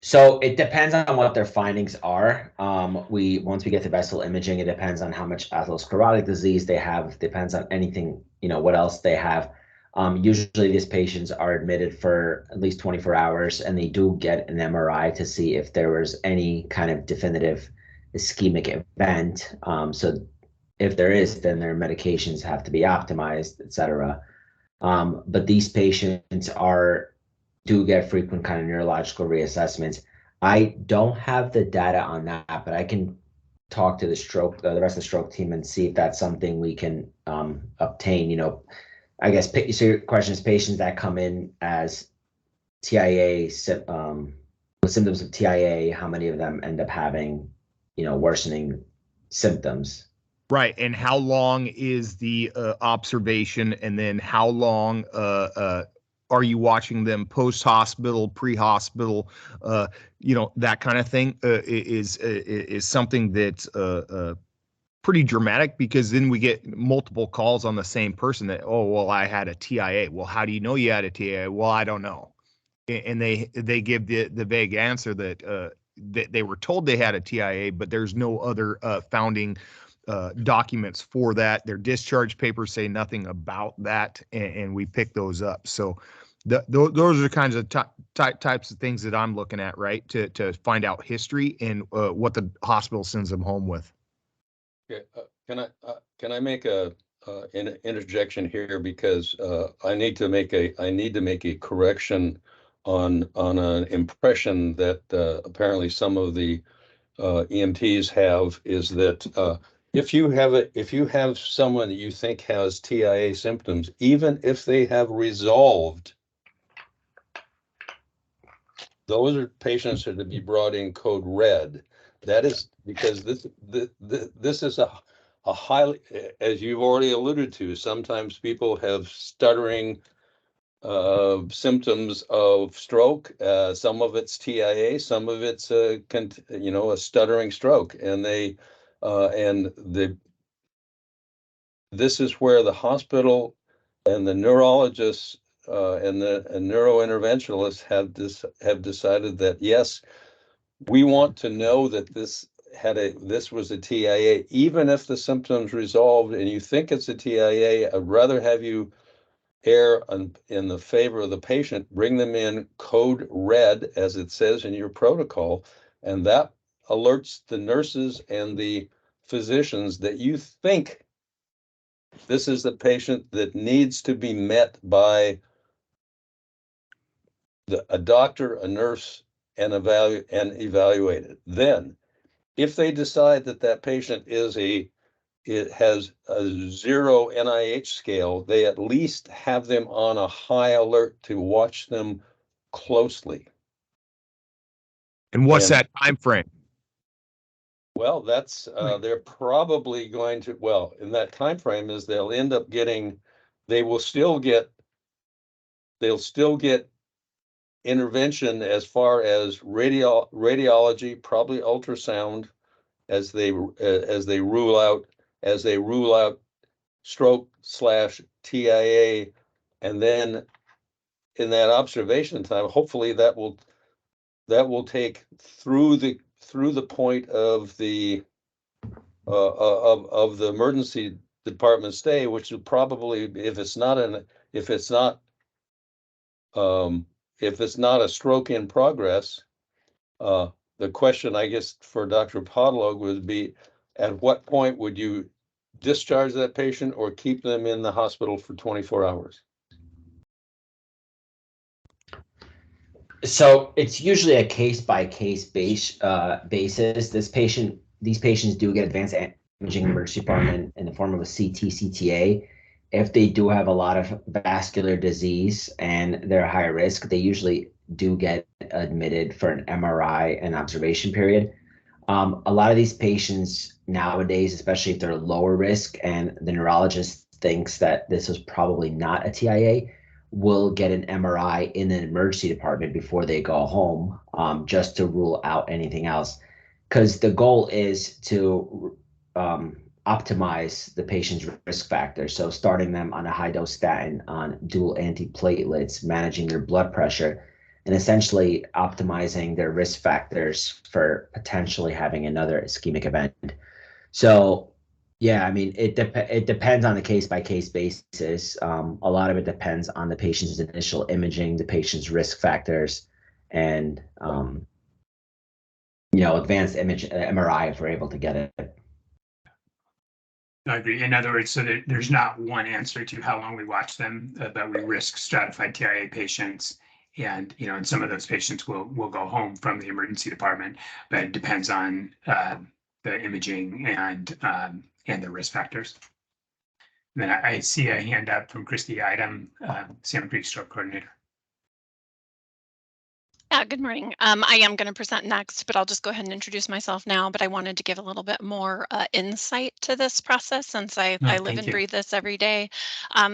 So it depends on what their findings are. Once we get to vessel imaging, it depends on how much atherosclerotic disease they have. Depends on anything, what else they have. Usually these patients are admitted for at least 24 hours, and they do get an MRI to see if there was any kind of definitive ischemic event. So if there is, then their medications have to be optimized, et cetera. But these patients do get frequent kind of neurological reassessments. I don't have the data on that, but I can talk to the rest of the stroke team and see if that's something we can obtain. I guess so. Your question is patients that come in as TIA with symptoms of TIA. How many of them end up having worsening symptoms? Right. And how long is the observation? And then how long are you watching them post-hospital, pre-hospital? That kind of thing is something that's pretty dramatic, because then we get multiple calls on the same person that, oh, well, I had a TIA. Well, how do you know you had a TIA? Well, I don't know. And they give the vague answer that they were told they had a TIA, but there's no other founding documents for that. Their discharge papers say nothing about that, and we pick those up. So those are the kinds of types of things that I'm looking at, right, to find out history and what the hospital sends them home with. Okay, can I make a interjection here, because I need to make a correction on an impression that apparently some of the EMTs have, is that if you have someone that you think has TIA symptoms, even if they have resolved, those are patients that are to be brought in code red. That is because this is a highly, as you've already alluded to, sometimes people have stuttering symptoms of stroke. Some of it's TIA, some of it's a stuttering stroke, and this is where the hospital and the neurologists and neurointerventionalists have decided that, yes, we want to know that this this was a TIA, even if the symptoms resolved and you think it's a TIA, I'd rather have you err in the favor of the patient, bring them in code red, as it says in your protocol, and that alerts the nurses and the physicians that you think this is the patient that needs to be met by a doctor, a nurse, and evaluated. Then, if they decide that that patient it has a 0 NIH scale, they at least have them on a high alert to watch them closely. And what's And- that time frame? Well, that's they're probably going to, well, in that time frame is they'll end up getting, they'll still get intervention as far as radiology, probably ultrasound, as they rule out stroke/TIA, and then in that observation time, hopefully that will take through the point of the emergency department stay, which will probably, if it's not a stroke in progress, the question, I guess, for Dr. Podlog would be, at what point would you discharge that patient or keep them in the hospital for 24 hours? So it's usually a case-by-case basis. These patients do get advanced imaging emergency department in the form of a CT/CTA. If they do have a lot of vascular disease and they're high risk, they usually do get admitted for an MRI and observation period. A lot of these patients nowadays, especially if they're lower risk and the neurologist thinks that this was probably not a TIA, will get an MRI in the emergency department before they go home, just to rule out anything else. Because the goal is to optimize the patient's risk factors. So starting them on a high dose statin, on dual antiplatelets, managing their blood pressure, and essentially optimizing their risk factors for potentially having another ischemic event. So yeah, I mean, it depends on a case-by-case basis. A lot of it depends on the patient's initial imaging, the patient's risk factors, and advanced image MRI if we're able to get it. I agree. In other words, so that there's not one answer to how long we watch them, but we risk stratified TIA patients. And, and some of those patients will go home from the emergency department, but it depends on the imaging and the risk factors. And then I see a hand up from Christy Idem, Salmon Creek Stroke Coordinator. Good morning. I am going to present next, but I'll just go ahead and introduce myself now. But I wanted to give a little bit more insight to this process since I live and breathe this every day.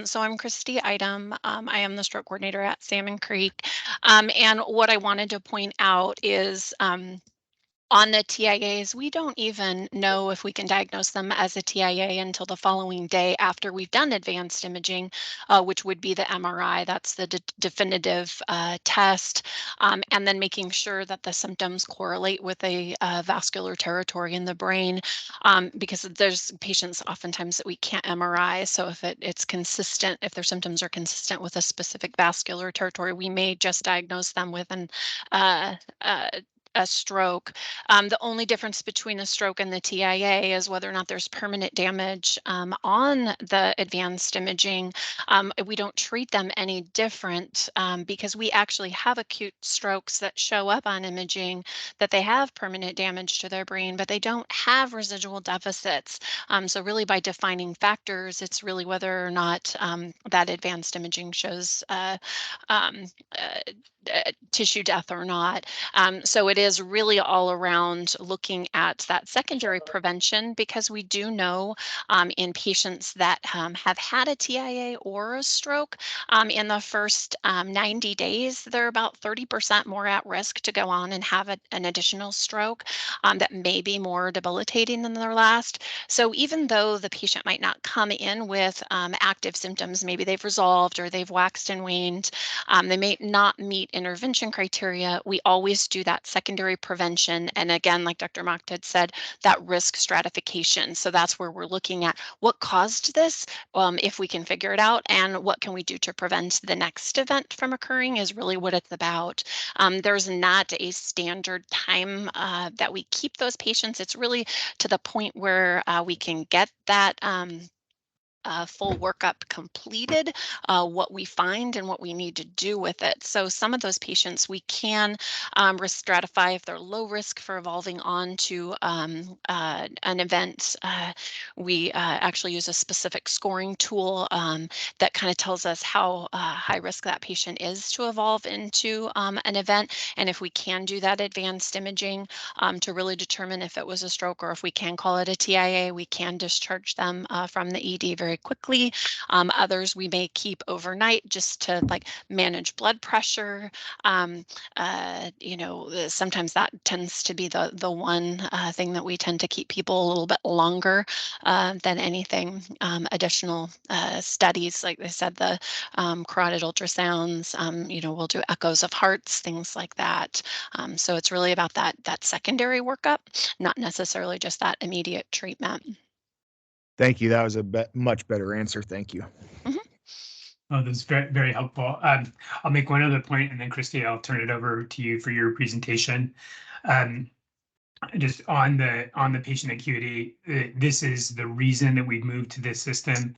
So I'm Christy Idem. I am the stroke coordinator at Salmon Creek. And what I wanted to point out is on the TIAs, we don't even know if we can diagnose them as a TIA until the following day after we've done advanced imaging, which would be the MRI. That's the definitive test, and then making sure that the symptoms correlate with a vascular territory in the brain, because there's patients oftentimes that we can't MRI. So if it's consistent, if their symptoms are consistent with a specific vascular territory, we may just diagnose them with a stroke. The only difference between a stroke and the TIA is whether or not there's permanent damage on the advanced imaging. We don't treat them any different because we actually have acute strokes that show up on imaging that they have permanent damage to their brain, but they don't have residual deficits. So really by defining factors, it's really whether or not that advanced imaging shows tissue death or not. So it is really all around looking at that secondary prevention, because we do know in patients that have had a TIA or a stroke, in the first 90 days, they're about 30% more at risk to go on and have an additional stroke that may be more debilitating than their last. So even though the patient might not come in with active symptoms, maybe they've resolved or they've waxed and waned, they may not meet intervention criteria, we always do that secondary secondary prevention. And again, like Dr. Macht had said, that risk stratification. So that's where we're looking at what caused this, if we can figure it out, and what can we do to prevent the next event from occurring is really what it's about. There's not a standard time that we keep those patients. It's really to the point where we can get that full workup completed, what we find and what we need to do with it. So some of those patients we can risk stratify if they're low risk for evolving on to an event. We actually use a specific scoring tool that kind of tells us how high risk that patient is to evolve into an event. And if we can do that advanced imaging to really determine if it was a stroke or if we can call it a TIA, we can discharge them from the ED very quickly. Others we may keep overnight just to like manage blood pressure. Sometimes that tends to be the one thing that we tend to keep people a little bit longer than anything. Additional studies, like I said, the carotid ultrasounds, we'll do echoes of hearts, things like that. So it's really about that secondary workup, not necessarily just that immediate treatment. Thank you. That was a much better answer. Thank you. Mm-hmm. Oh, that's very, very helpful. I'll make one other point, and then Christy, I'll turn it over to you for your presentation. Just on the patient acuity, this is the reason that we've moved to this system,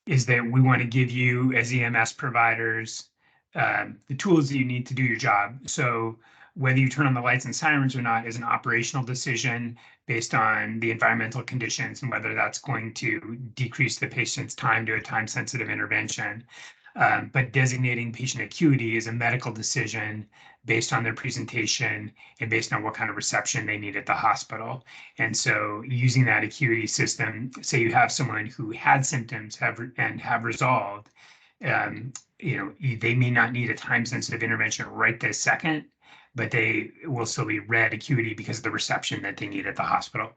is that we want to give you as EMS providers the tools that you need to do your job. So whether you turn on the lights and sirens or not is an operational decision based on the environmental conditions and whether that's going to decrease the patient's time to a time-sensitive intervention. But designating patient acuity is a medical decision based on their presentation and based on what kind of reception they need at the hospital. And so using that acuity system, say you have someone who had symptoms have resolved, they may not need a time-sensitive intervention right this second, but they will still be red acuity because of the reception that they need at the hospital.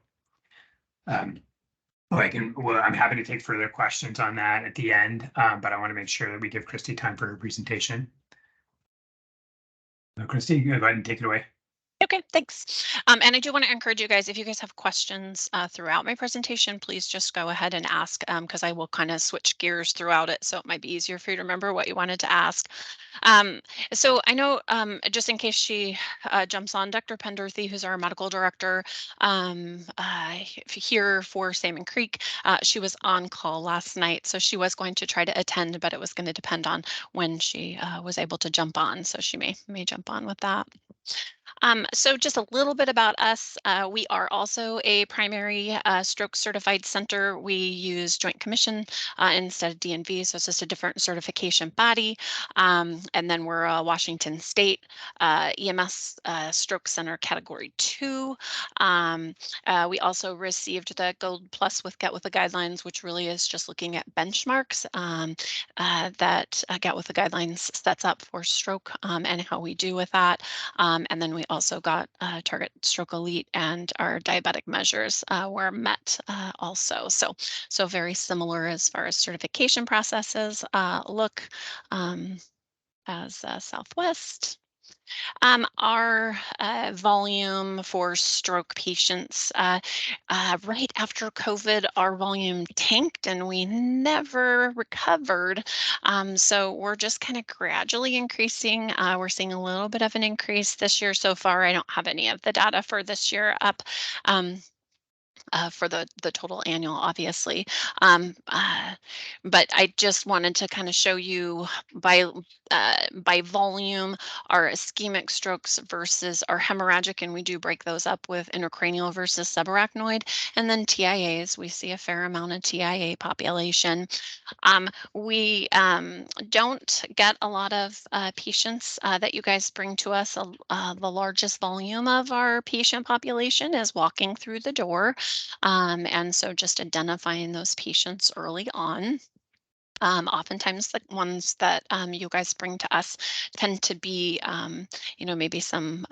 I'm happy to take further questions on that at the end, but I want to make sure that we give Christy time for her presentation. Christy, go ahead and take it away. Okay, thanks. And I do want to encourage you guys, if you guys have questions throughout my presentation, please just go ahead and ask, because I will kind of switch gears throughout it, so it might be easier for you to remember what you wanted to ask. So I know, just in case she jumps on, Dr. Penderthy, who's our medical director here for Salmon Creek, she was on call last night, so she was going to try to attend, but it was going to depend on when she was able to jump on, so she may jump on with that. So just a little bit about us. We are also a primary stroke certified center. We use Joint Commission instead of DNV, so it's just a different certification body. And then we're a Washington State EMS Stroke Center Category 2. We also received the Gold Plus with Get With The Guidelines, which really is just looking at benchmarks that Get With The Guidelines sets up for stroke and how we do with that. And then we also got Target Stroke Elite, and our diabetic measures were met also. So very similar as far as certification processes look as Southwest. Our volume for stroke patients, right after COVID, our volume tanked and we never recovered. So we're just kind of gradually increasing. We're seeing a little bit of an increase this year so far. I don't have any of the data for this year up. For the total annual, obviously. But I just wanted to kind of show you by volume our ischemic strokes versus our hemorrhagic, and we do break those up with intracranial versus subarachnoid, and then TIAs. We see a fair amount of TIA population. We don't get a lot of patients that you guys bring to us. The largest volume of our patient population is walking through the door. And so just identifying those patients early on. Oftentimes the ones that you guys bring to us tend to be, maybe some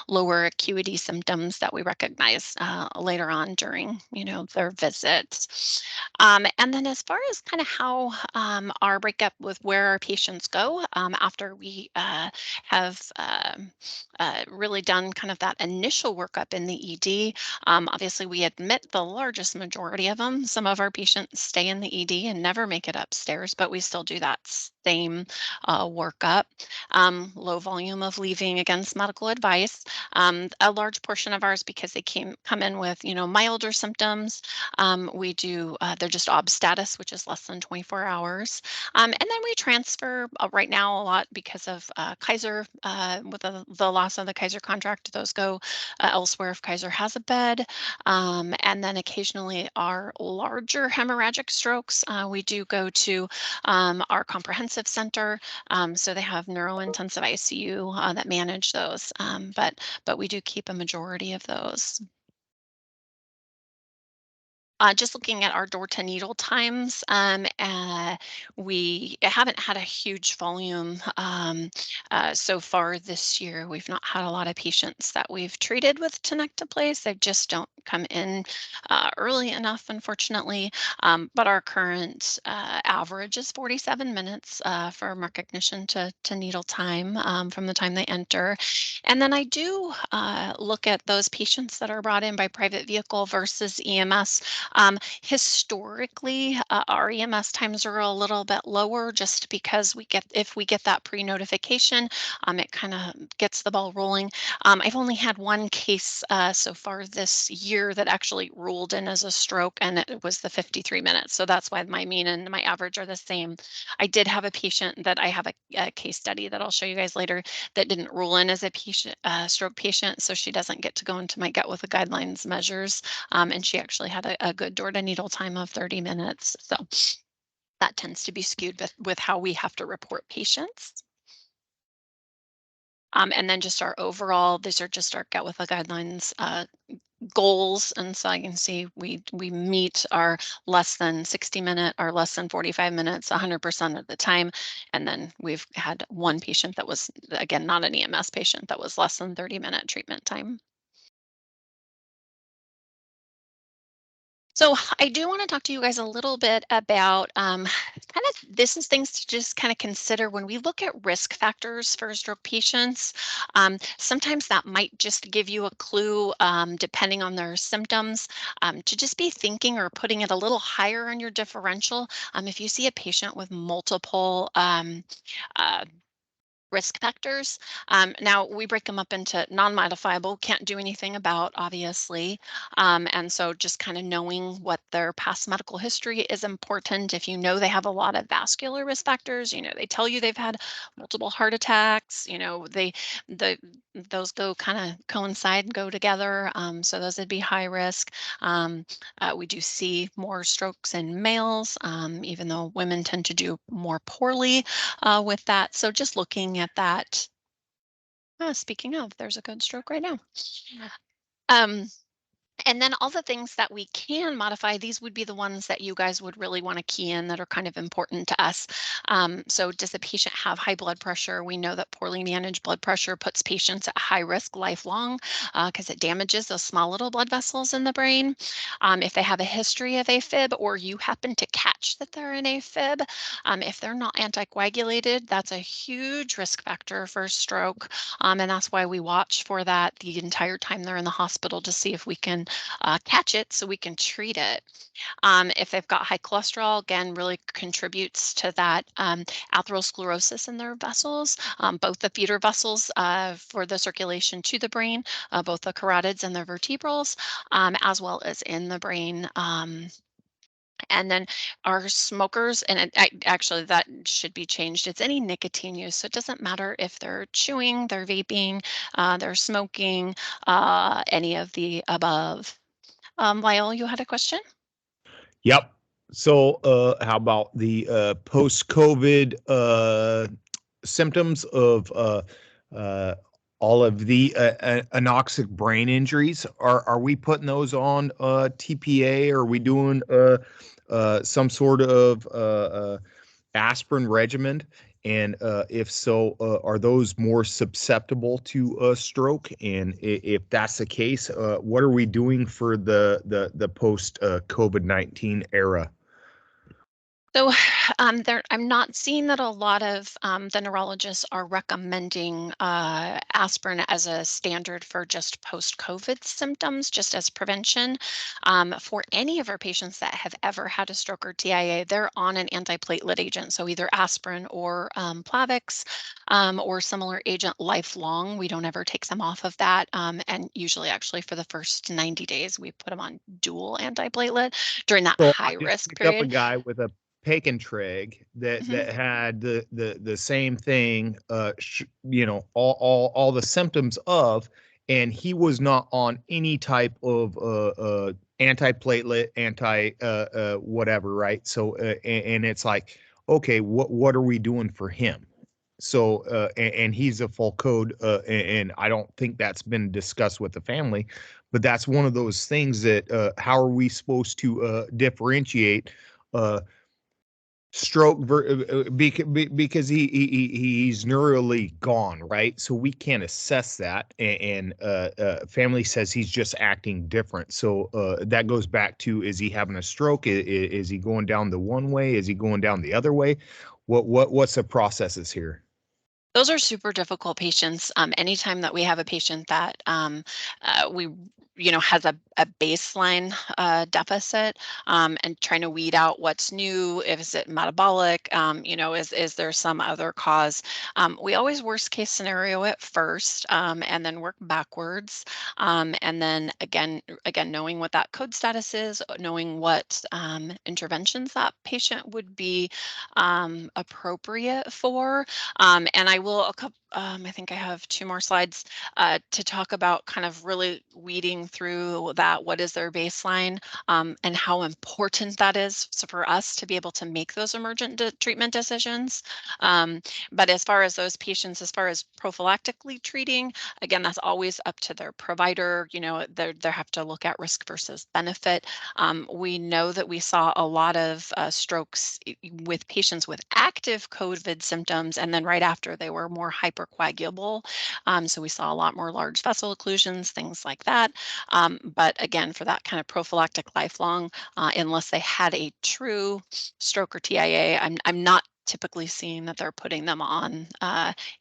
lower acuity symptoms that we recognize later on during, their visits. And then as far as kind of how our breakup with where our patients go after we have really done kind of that initial workup in the ED, obviously we admit the largest majority of them. Some of our patients stay in the ED and never make it upstairs, but we still do that same workup. Low volume of leaving against medical advice. A large portion of ours, because they come in with, milder symptoms, we do, they're just OB status, which is less than 24 hours. And then we transfer right now a lot because of Kaiser, with the loss of the Kaiser contract, those go elsewhere if Kaiser has a bed. And then occasionally our larger hemorrhagic strokes, we do go to our comprehensive center. So they have neurointensive ICU that manage those, but we do keep a majority of those. Just looking at our door to needle times, we haven't had a huge volume so far this year. We've not had a lot of patients that we've treated with tenecteplase. They just don't come in early enough, unfortunately. But our current average is 47 minutes from recognition to needle time from the time they enter. And then I do look at those patients that are brought in by private vehicle versus EMS. Historically, our EMS times are a little bit lower just because if we get that pre-notification, it kind of gets the ball rolling. I've only had one case so far this year that actually ruled in as a stroke, and it was the 53 minutes. So that's why my mean and my average are the same. I did have a patient that I have a case study that I'll show you guys later that didn't rule in as a patient, stroke patient, so she doesn't get to go into my Get with the Guidelines measures, and she actually had a good door to needle time of 30 minutes. So that tends to be skewed with how we have to report patients. And then just our overall, these are just our Get with the Guidelines goals. And so I can see we meet our less than 60 minute or less than 45 minutes 100% of the time. And then we've had one patient that was, again, not an EMS patient, that was less than 30-minute treatment time. So I do want to talk to you guys a little bit about this is things to just kind of consider when we look at risk factors for stroke patients. Sometimes that might just give you a clue, depending on their symptoms, to just be thinking or putting it a little higher on your differential. If you see a patient with multiple risk factors. Now we break them up into non-modifiable, can't do anything about, obviously. And so just kind of knowing what their past medical history is important. If you know they have a lot of vascular risk factors, they tell you they've had multiple heart attacks, those go kind of coincide and go together. So those would be high risk. We do see more strokes in males, even though women tend to do more poorly with that. So just looking at that. Speaking of, there's a good stroke right now. And then all the things that we can modify, these would be the ones that you guys would really want to key in that are kind of important to us. So does the patient have high blood pressure? We know that poorly managed blood pressure puts patients at high risk lifelong because it damages those small little blood vessels in the brain. If they have a history of AFib or you happen to catch that they're in AFib, if they're not anticoagulated, that's a huge risk factor for stroke. And that's why we watch for that the entire time they're in the hospital to see if we can catch it so we can treat it. If they've got high cholesterol, again, really contributes to that atherosclerosis in their vessels, both the feeder vessels for the circulation to the brain, both the carotids and the vertebrals, as well as in the brain. And then our smokers, and actually that should be changed. It's any nicotine use. So it doesn't matter if they're chewing, they're vaping, they're smoking, any of the above. Lyle, you had a question? Yep. So how about the post-COVID symptoms of all of the anoxic brain injuries? Are we putting those on TPA? Are we doing some sort of aspirin regimen? And if so, are those more susceptible to a stroke? And if that's the case, what are we doing for the post COVID-19 era? So I'm not seeing that a lot of the neurologists are recommending aspirin as a standard for just post-COVID symptoms, just as prevention. For any of our patients that have ever had a stroke or TIA, they're on an antiplatelet agent, so either aspirin or Plavix or similar agent lifelong. We don't ever take them off of that. And usually actually for the first 90 days, we put them on dual antiplatelet during that So high I just risk picked up a period. guy with a Pakentreg that Mhm. had the same thing, all the symptoms of, and he was not on any type of antiplatelet, whatever, right? So and it's like, okay, what are we doing for him? So and he's a full code, and I don't think that's been discussed with the family, but that's one of those things that how are we supposed to differentiate stroke because he's neurally gone, right? So we can't assess that, and family says he's just acting different. So that goes back to, is he having a stroke? Is he going down the one way? Is he going down the other way? What's the processes here? Those are super difficult patients. Anytime that we have a patient that we, has a baseline deficit, and trying to weed out what's new, is it metabolic, is there some other cause? We always worst case scenario it first, and then work backwards. And then again, knowing what that code status is, knowing what interventions that patient would be appropriate for. And I will, I think I have 2 more slides to talk about kind of really weeding through that. What is their baseline, and how important that is so for us to be able to make those emergent treatment decisions. Um, but as far as those patients, as far as prophylactically treating, again, that's always up to their provider. They have to look at risk versus benefit. We know that we saw a lot of strokes with patients with active COVID symptoms, and then right after they were more hypercoagulable. So we saw a lot more large vessel occlusions, things like that. But again, for that kind of prophylactic lifelong, unless they had a true stroke or TIA, I'm not typically seeing that they're putting them on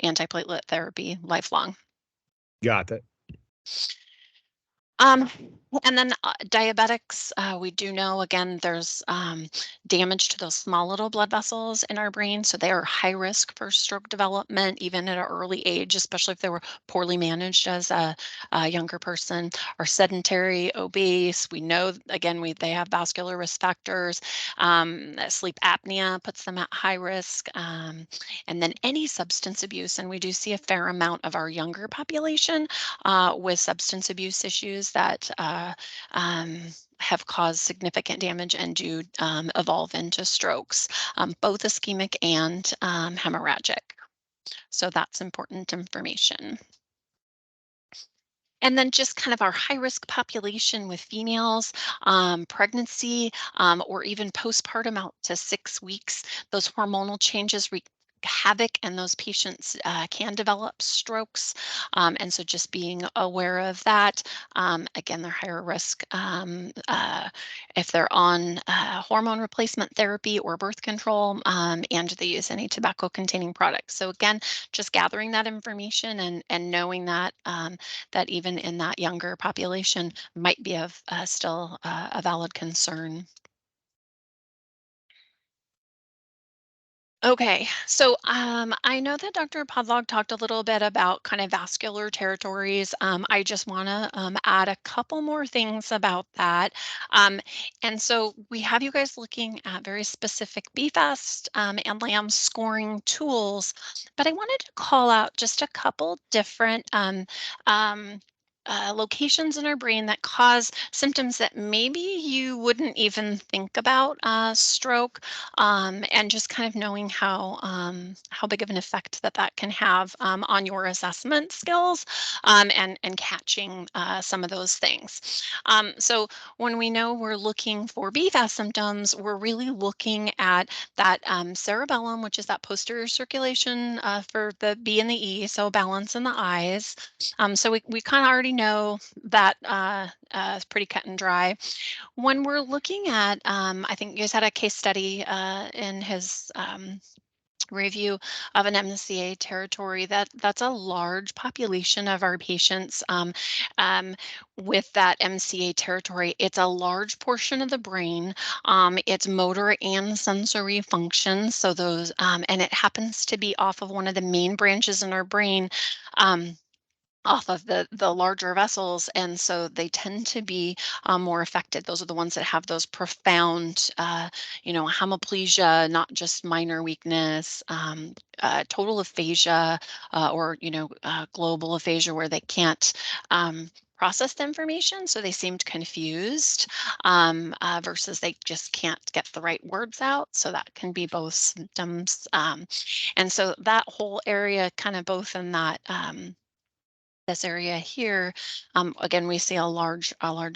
antiplatelet therapy lifelong. Got it. Um, and then diabetics, we do know, again, there's damage to those small little blood vessels in our brain. So they are high risk for stroke development, even at an early age, especially if they were poorly managed as a younger person, or sedentary, obese. We know, again, they have vascular risk factors. Sleep apnea puts them at high risk. And then any substance abuse. And we do see a fair amount of our younger population with substance abuse issues that have caused significant damage and do evolve into strokes, both ischemic and hemorrhagic. So that's important information. And then just kind of our high risk population with females, pregnancy, or even postpartum out to 6 weeks, those hormonal changes wreak havoc, and those patients can develop strokes. And so just being aware of that. Again, they're higher risk if they're on hormone replacement therapy or birth control, and they use any tobacco containing products. So again, just gathering that information and knowing that that even in that younger population might be of still a valid concern. Okay, so I know that Dr. Podlog talked a little bit about kind of vascular territories. I just want to add a couple more things about that. And so we have you guys looking at very specific BFAST and LAM scoring tools, but I wanted to call out just a couple different locations in our brain that cause symptoms that maybe you wouldn't even think about stroke, and just kind of knowing how big of an effect that can have on your assessment skills, and catching some of those things. So when we know we're looking for BFAS symptoms, we're really looking at that cerebellum, which is that posterior circulation for the B and the E, so balance in the eyes. So we kind of already know that is pretty cut and dry. When we're looking at, I think you guys had a case study in his review of an MCA territory. That's a large population of our patients with that MCA territory. It's a large portion of the brain. It's motor and sensory functions. So those, and it happens to be off of one of the main branches in our brain. Off of the larger vessels, and so they tend to be more affected. Those are the ones that have those profound, hemiplegia, not just minor weakness, total aphasia, or global aphasia, where they can't process the information, so they seemed confused, versus they just can't get the right words out. So that can be both symptoms, and so that whole area, kind of both in that. This area here, again, we see a large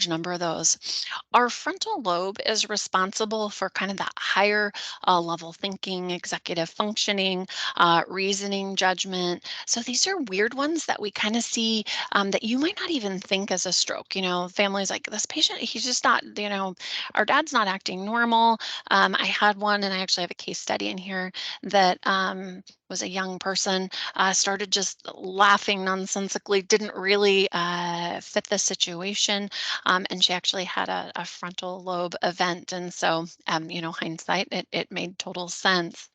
number of those. Our frontal lobe is responsible for kind of that higher level thinking, executive functioning, reasoning, judgment. So these are weird ones that we kind of see that you might not even think as a stroke. Families like, this patient, he's just not, our dad's not acting normal. I had one, and I actually have a case study in here that was a young person, started just laughing nonsensically, didn't really fit the situation. And she actually had a frontal lobe event. And so, hindsight, it made total sense.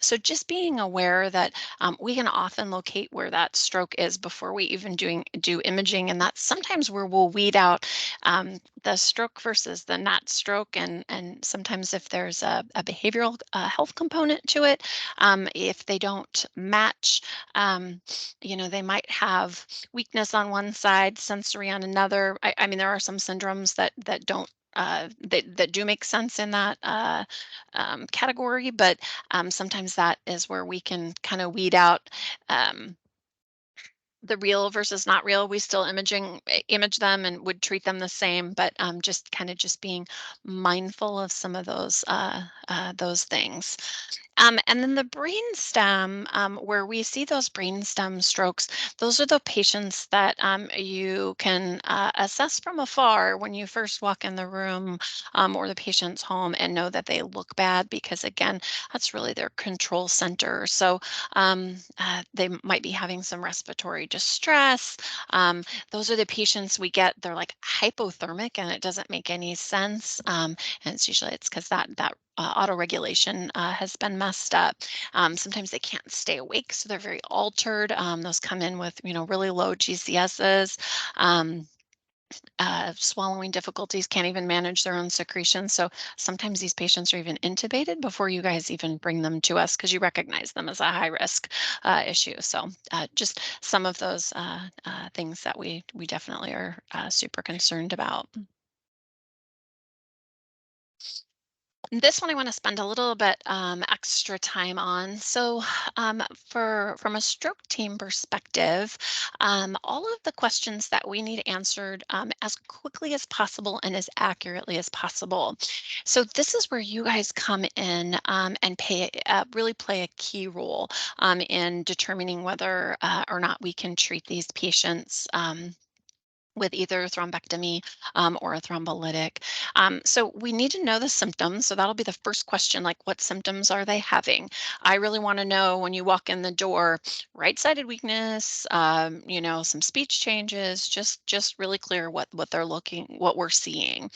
So just being aware that we can often locate where that stroke is before we even do imaging, and that's sometimes where we'll weed out the stroke versus the not stroke, and sometimes if there's a behavioral health component to it, if they don't match, they might have weakness on one side, sensory on another. I mean, there are some syndromes that don't that do make sense in that category, but sometimes that is where we can kind of weed out the real versus not real. We still image them and would treat them the same, but just being mindful of some of those things. And then the brainstem, where we see those brainstem strokes, those are the patients that you can assess from afar when you first walk in the room, or the patient's home, and know that they look bad, because again, that's really their control center. So they might be having some respiratory distress. Those are the patients we get, they're like hypothermic, and it doesn't make any sense. And it's because that autoregulation has been messed up. Sometimes they can't stay awake, so they're very altered. Those come in with really low GCSs. Swallowing difficulties, can't even manage their own secretions. So sometimes these patients are even intubated before you guys even bring them to us, because you recognize them as a high risk issue. So just some of those things that we definitely are super concerned about. This one I want to spend a little bit extra time on. So from a stroke team perspective, all of the questions that we need answered as quickly as possible and as accurately as possible. So this is where you guys come in and really play a key role in determining whether or not we can treat these patients with either thrombectomy or a thrombolytic. So we need to know the symptoms. So that'll be the first question, like, what symptoms are they having? I really want to know, when you walk in the door, right-sided weakness, some speech changes, just really clear what we're seeing.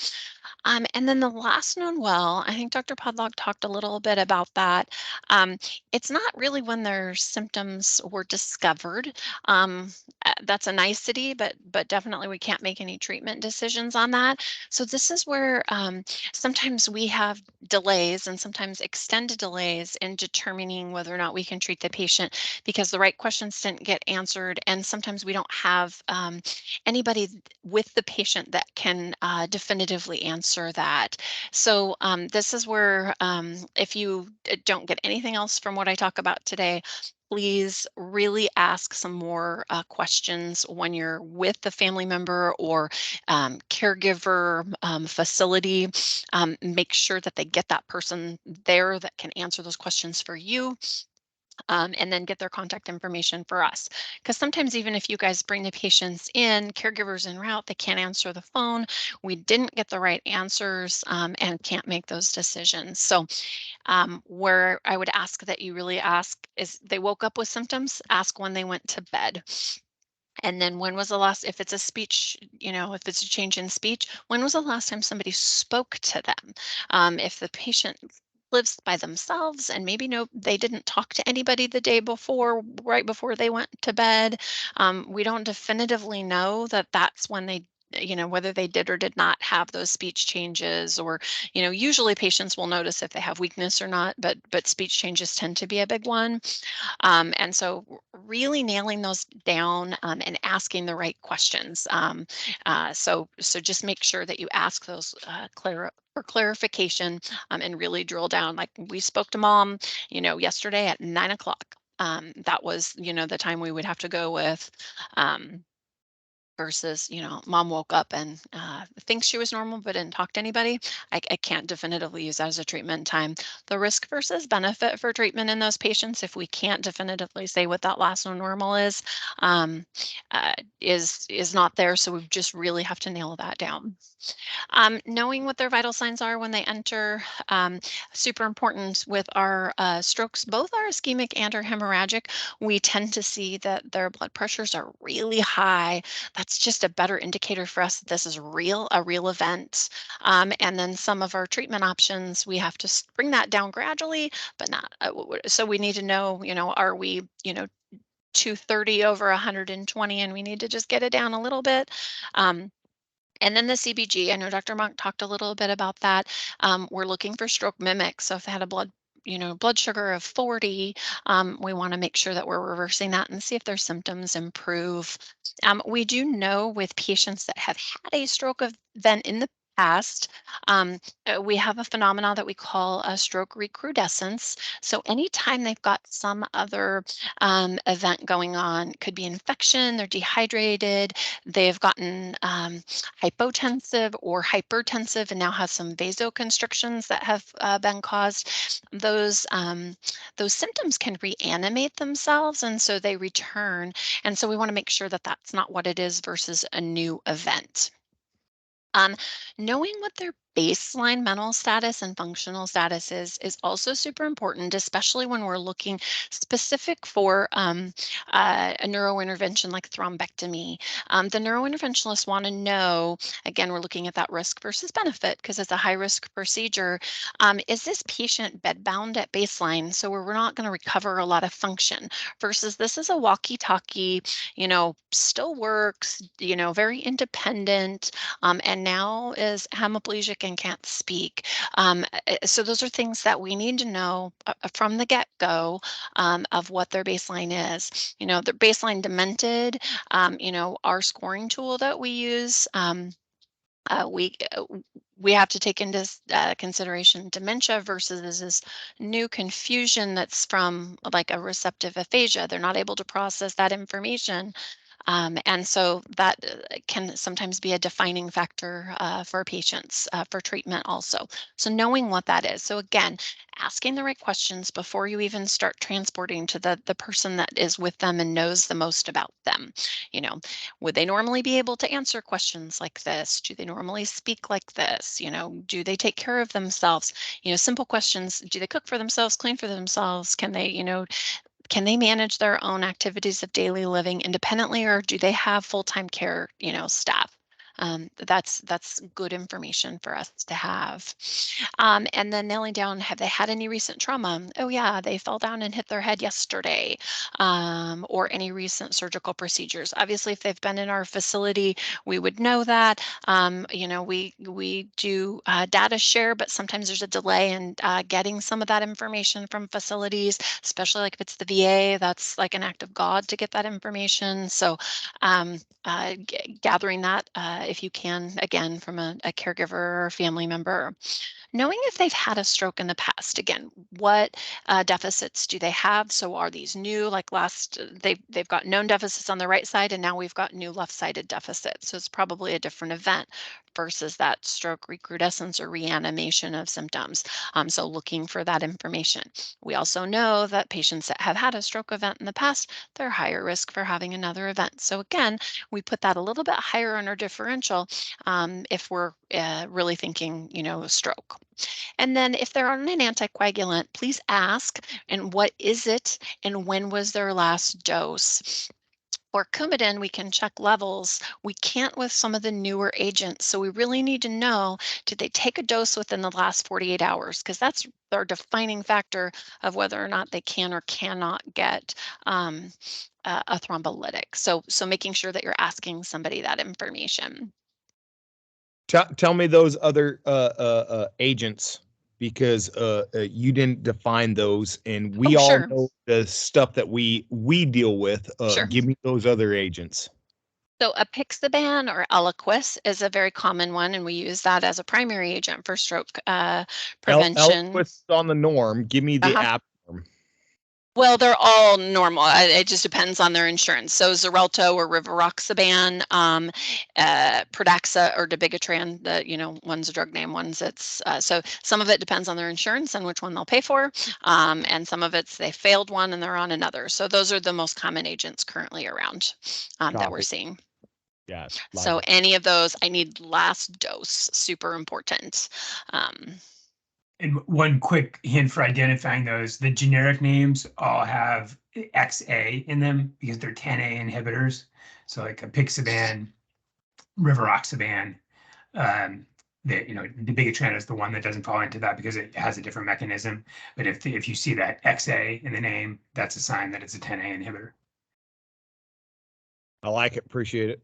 And then the last known well, I think Dr. Podlock talked a little bit about that. It's not really when their symptoms were discovered. That's a nicety, but definitely we can't make any treatment decisions on that. So this is where sometimes we have delays and sometimes extended delays in determining whether or not we can treat the patient because the right questions didn't get answered. And sometimes we don't have anybody with the patient that can definitively answer that. So this is where if you don't get anything else from what I talk about today, please really ask some more questions when you're with the family member or caregiver facility. Make sure that they get that person there that can answer those questions for you. And then get their contact information for us. Because sometimes even if you guys bring the patients in, caregivers en route, they can't answer the phone. We didn't get the right answers and can't make those decisions. So where I would ask that you really ask is they woke up with symptoms, ask when they went to bed. And then when was the last, if it's a speech, if it's a change in speech, when was the last time somebody spoke to them? If the patient lives by themselves and maybe they didn't talk to anybody the day before, right before they went to bed, we don't definitively know that that's when they whether they did or did not have those speech changes, or usually patients will notice if they have weakness or not, but speech changes tend to be a big one. And so really nailing those down and asking the right questions. So just make sure that you ask those for clarification and really drill down. Like we spoke to mom, yesterday at 9 o'clock. That was, the time we would have to go with. Versus, mom woke up and thinks she was normal but didn't talk to anybody. I can't definitively use that as a treatment time. The risk versus benefit for treatment in those patients, if we can't definitively say what that last known normal is not there. So we just really have to nail that down. Knowing what their vital signs are when they enter, super important with our strokes, both our ischemic and our hemorrhagic. We tend to see that their blood pressures are really high. That's just a better indicator for us that this is a real event. And then some of our treatment options, we have to bring that down gradually, but not. So we need to know, are we, 230 over 120, and we need to just get it down a little bit. And then the CBG, I know Dr. Monk talked a little bit about that. We're looking for stroke mimics. So if they had a blood sugar of 40, we want to make sure that we're reversing that and see if their symptoms improve. We do know with patients that have had a stroke event in the past, we have a phenomenon that we call a stroke recrudescence. So anytime they've got some other event going on, could be infection, they're dehydrated, they've gotten hypotensive or hypertensive and now have some vasoconstrictions that have been caused, those symptoms can reanimate themselves, and so they return. And so we want to make sure that that's not what it is versus a new event. Knowing what their baseline mental status and functional status is also super important, especially when we're looking specific for a neurointervention like thrombectomy. The neurointerventionists want to know, again, we're looking at that risk versus benefit because it's a high risk procedure. Is this patient bedbound at baseline? So we're not going to recover a lot of function versus this is a walkie-talkie, still works, very independent, and now is hemiplegic and can't speak. So those are things that we need to know from the get-go of what their baseline is. Their baseline demented, our scoring tool that we use, we have to take into consideration dementia versus this new confusion that's from like a receptive aphasia. They're not able to process that information. And so that can sometimes be a defining factor for patients for treatment also. So knowing what that is. So again, asking the right questions before you even start transporting to the person that is with them and knows the most about them. Would they normally be able to answer questions like this? Do they normally speak like this? Do they take care of themselves? Simple questions. Do they cook for themselves, clean for themselves? Can they manage their own activities of daily living independently, or do they have full-time care, staff? That's good information for us to have. And then nailing down, have they had any recent trauma? Oh yeah, they fell down and hit their head yesterday. Or any recent surgical procedures. Obviously, if they've been in our facility, we would know that. We do data share, but sometimes there's a delay in getting some of that information from facilities, especially like if it's the VA, that's like an act of God to get that information. So gathering that if you can, again, from a caregiver or family member. Knowing if they've had a stroke in the past, again, what deficits do they have? So are these new, like they've got known deficits on the right side and now we've got new left-sided deficits. So it's probably a different event versus that stroke recrudescence or reanimation of symptoms. So looking for that information. We also know that patients that have had a stroke event in the past, they're higher risk for having another event. So again, we put that a little bit higher on our differential if we're really thinking, stroke. And then if they're on an anticoagulant, please ask, and what is it, and when was their last dose? For Coumadin, we can check levels. We can't with some of the newer agents. So we really need to know, did they take a dose within the last 48 hours? Because that's their defining factor of whether or not they can or cannot get a thrombolytic. So making sure that you're asking somebody that information. Tell me those other agents, because you didn't define those, and we all Sure. know the stuff that we deal with. Sure. Give me those other agents. So apixaban or Eliquis is a very common one, and we use that as a primary agent for stroke prevention. Eliquis is on the norm. Give me the app. Well, they're all normal. It just depends on their insurance. So Xarelto or Rivaroxaban, Pradaxa or dabigatran, one's a drug name, one's it's, so some of it depends on their insurance and which one they'll pay for. And some of it's they failed one and they're on another. So those are the most common agents currently around that we're seeing. Yeah. So any of those, I need last dose, super important. And one quick hint for identifying those, the generic names all have XA in them because they're 10A inhibitors. So like apixaban, rivaroxaban, the bigatran is the one that doesn't fall into that because it has a different mechanism. But if you see that XA in the name, that's a sign that it's a 10A inhibitor. I like it. Appreciate it.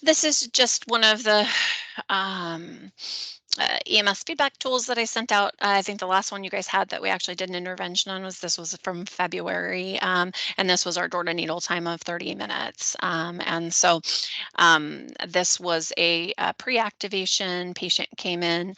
This is just one of the EMS feedback tools that I sent out. I think the last one you guys had that we actually did an intervention on was from February, and this was our door to needle time of 30 minutes. And so this was a pre-activation. Patient came in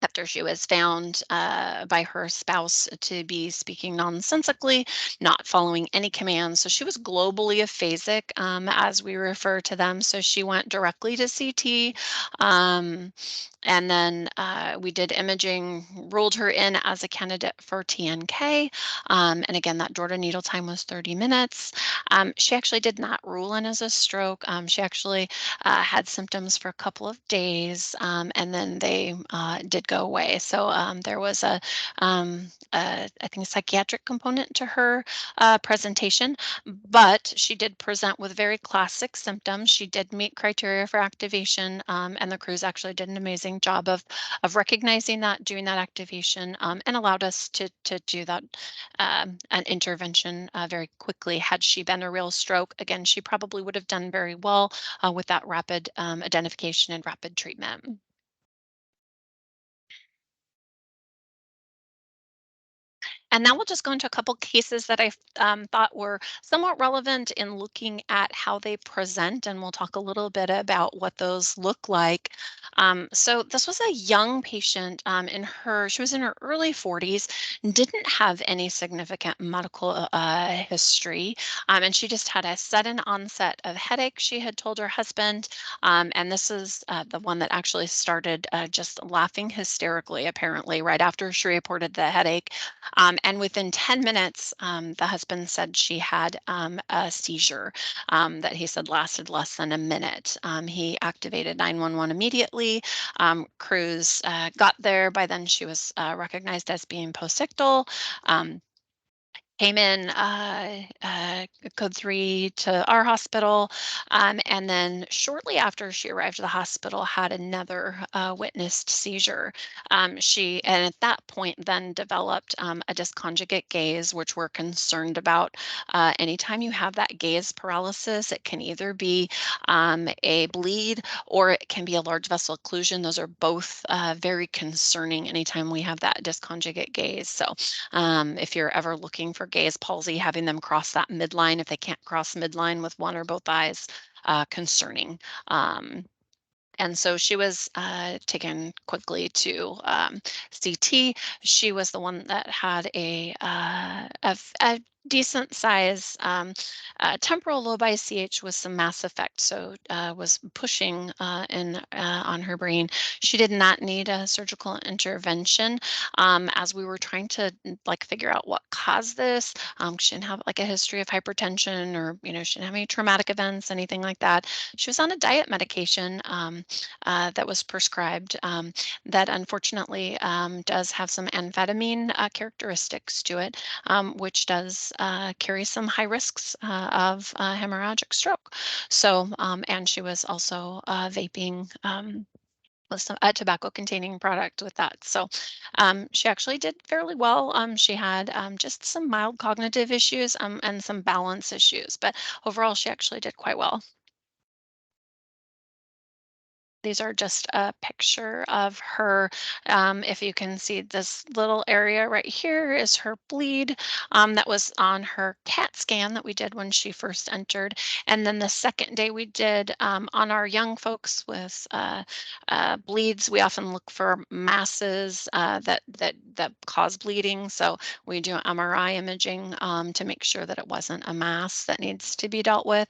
after she was found by her spouse to be speaking nonsensically, not following any commands. So she was globally aphasic, as we refer to them. So she went directly to CT. And then we did imaging, ruled her in as a candidate for TNK. And again, that door to needle time was 30 minutes. She actually did not rule in as a stroke. She actually had symptoms for a couple of days, and then they did go away. So there was I think a psychiatric component to her presentation, but she did present with very classic symptoms. She did meet criteria for activation, and the crews actually did an amazing job of recognizing that, doing that activation, and allowed us to do that an intervention very quickly. Had she been a real stroke, again, she probably would have done very well with that rapid identification and rapid treatment. And now we'll just go into a couple cases that I thought were somewhat relevant in looking at how they present, and we'll talk a little bit about what those look like. So this was a young patient she was in her early 40s, didn't have any significant medical history, and she just had a sudden onset of headache. She had told her husband, and this is the one that actually started just laughing hysterically, apparently, right after she reported the headache. And within 10 minutes, the husband said she had a seizure that he said lasted less than a minute. He activated 911 immediately. Crews got there. By then, she was recognized as being postictal. came in code 3 to our hospital, and then shortly after she arrived at the hospital had another witnessed seizure. She, and at that point, then developed a dysconjugate gaze, which we're concerned about. Anytime you have that gaze paralysis, it can either be a bleed or it can be a large vessel occlusion. Those are both very concerning anytime we have that dysconjugate gaze. So if you're ever looking for gaze palsy, having them cross that midline, if they can't cross midline with one or both eyes, concerning. And so she was taken quickly to CT. She was the one that had a decent size temporal lobe ICH with some mass effect, so was pushing on her brain. She did not need a surgical intervention. As we were trying to like figure out what caused this, she didn't have like a history of hypertension, or she didn't have any traumatic events, anything like that. She was on a diet medication that was prescribed that unfortunately does have some amphetamine characteristics to it, which does carry some high risks of hemorrhagic stroke. So, and she was also vaping with a tobacco containing product with that. So she actually did fairly well. She had just some mild cognitive issues and some balance issues, but overall she actually did quite well. These are just a picture of her. If you can see this little area right here is her bleed that was on her CAT scan that we did when she first entered. And then the second day we did on our young folks with bleeds, we often look for masses that cause bleeding. So we do MRI imaging to make sure that it wasn't a mass that needs to be dealt with.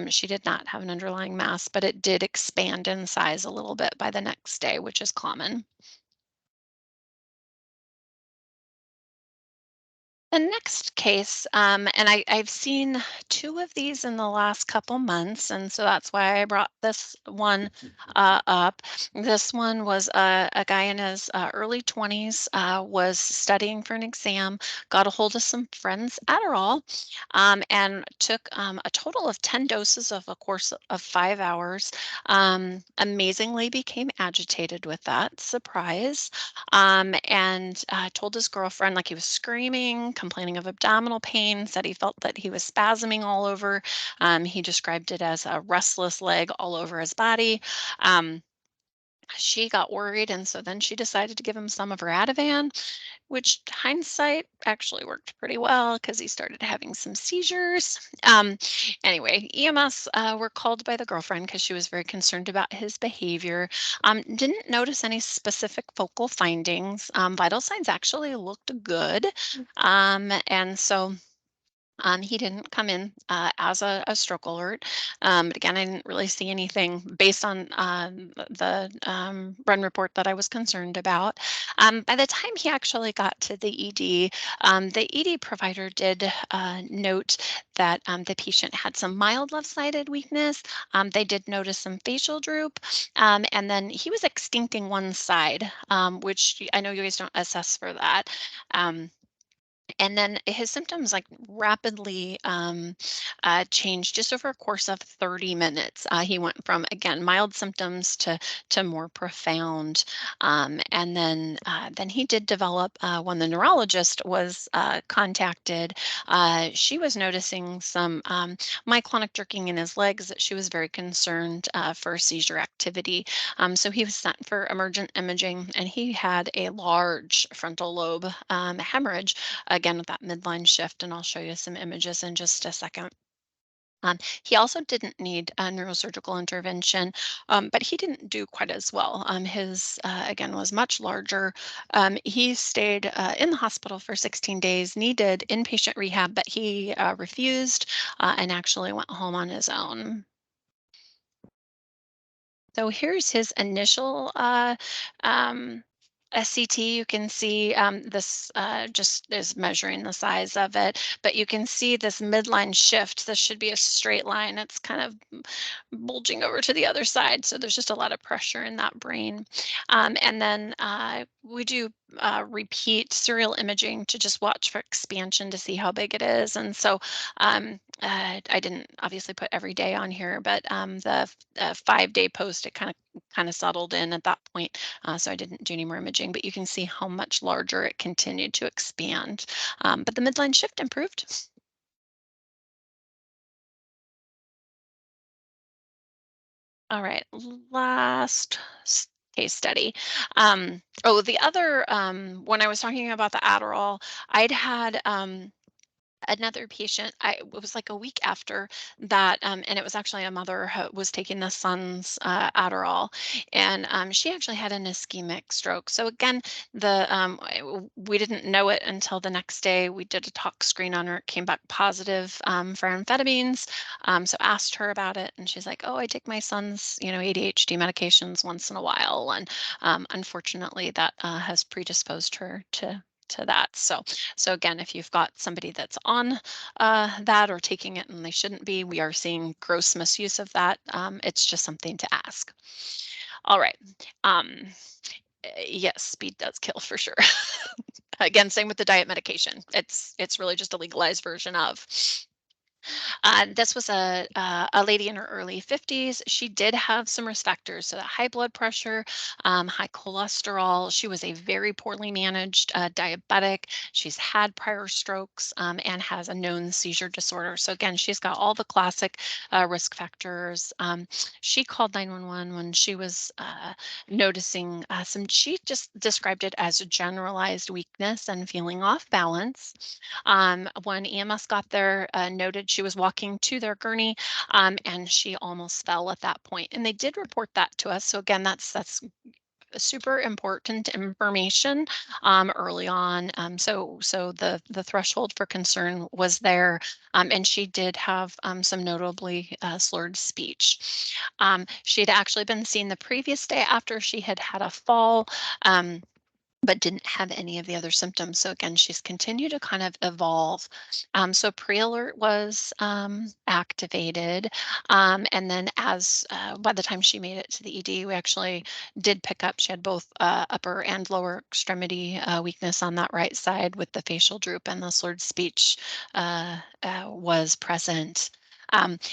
She did not have an underlying mass, but it did expand in size a little bit by the next day, which is common. The next case, and I've seen 2 of these in the last couple months, and so that's why I brought this one up. This one was a guy in his early 20s, was studying for an exam, got a hold of some friends' Adderall, and took a total of 10 doses of a course of 5 hours. Amazingly became agitated with that, surprise, and told his girlfriend, like, he was screaming, complaining of abdominal pain, said he felt that he was spasming all over. He described it as a restless leg all over his body. She got worried, and so then she decided to give him some of her Ativan, which hindsight actually worked pretty well because he started having some seizures. Anyway, EMS were called by the girlfriend because she was very concerned about his behavior. Didn't notice any specific focal findings. Vital signs actually looked good. And so he didn't come in as a stroke alert. But again, I didn't really see anything based on the run report that I was concerned about. By the time he actually got to the ED provider did note that the patient had some mild left-sided weakness. They did notice some facial droop. And then he was extincting one side, which I know you guys don't assess for that. And then his symptoms like rapidly changed just over a course of 30 minutes. He went from, again, mild symptoms to more profound. And then he did develop, when the neurologist was contacted, she was noticing some myoclonic jerking in his legs, that she was very concerned for seizure activity. So he was sent for emergent imaging, and he had a large frontal lobe hemorrhage, again with that midline shift, and I'll show you some images in just a second. He also didn't need a neurosurgical intervention, but he didn't do quite as well. His, again, was much larger. He stayed in the hospital for 16 days, needed inpatient rehab, but he refused and actually went home on his own. So here's his initial SCT, you can see this just is measuring the size of it, but you can see this midline shift. This should be a straight line. It's kind of bulging over to the other side. So there's just a lot of pressure in that brain. And then we do repeat serial imaging to just watch for expansion to see how big it is. And so I didn't obviously put every day on here, but the 5-day post, it kind of settled in at that point. So I didn't do any more imaging, but you can see how much larger it continued to expand. But the midline shift improved. All right, last case study. Oh, the other, when I was talking about the Adderall, I'd had another patient, it was like a week after that, and it was actually a mother who was taking the son's Adderall, and she actually had an ischemic stroke. So again, we didn't know it until the next day. We did a tox screen on her. It came back positive for amphetamines. So asked her about it, and she's like, "Oh, I take my son's, ADHD medications once in a while," and unfortunately, that has predisposed her to that. So again, if you've got somebody that's on that or taking it and they shouldn't be, we are seeing gross misuse of that. It's just something to ask. All right. Yes, speed does kill for sure. Again, same with the diet medication. It's really just a legalized version of. This was a lady in her early 50s. She did have some risk factors, so that high blood pressure, high cholesterol. She was a very poorly managed diabetic. She's had prior strokes and has a known seizure disorder. So again, she's got all the classic risk factors. She called 911 when she was noticing she just described it as a generalized weakness and feeling off balance. When EMS got there, noted she was walking to their gurney and she almost fell at that point. And they did report that to us. So again, that's super important information early on. So the threshold for concern was there, and she did have some notably slurred speech. She had actually been seen the previous day after she had had a fall. But didn't have any of the other symptoms. So again, she's continued to kind of evolve. So pre-alert was activated. And then by the time she made it to the ED, we actually did pick up, she had both upper and lower extremity weakness on that right side with the facial droop, and the slurred speech was present.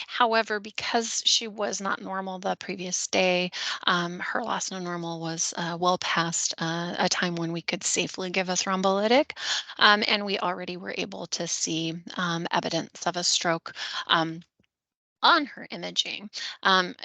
However, because she was not normal the previous day, her last known normal was well past a time when we could safely give a thrombolytic, and we already were able to see evidence of a stroke on her imaging.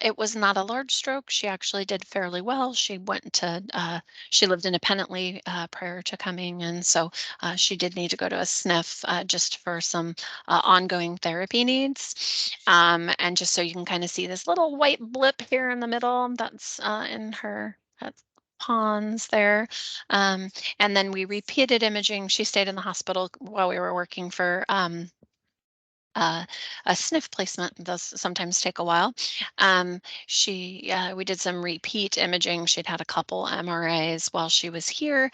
It was not a large stroke. She actually did fairly well. She lived independently prior to coming, and so she did need to go to a sniff just for some ongoing therapy needs. And just so you can kind of see this little white blip here in the middle, that's in her pons there. And then we repeated imaging. She stayed in the hospital while we were working for a sniff placement does sometimes take a while. We did some repeat imaging. She'd had a couple MRIs while she was here.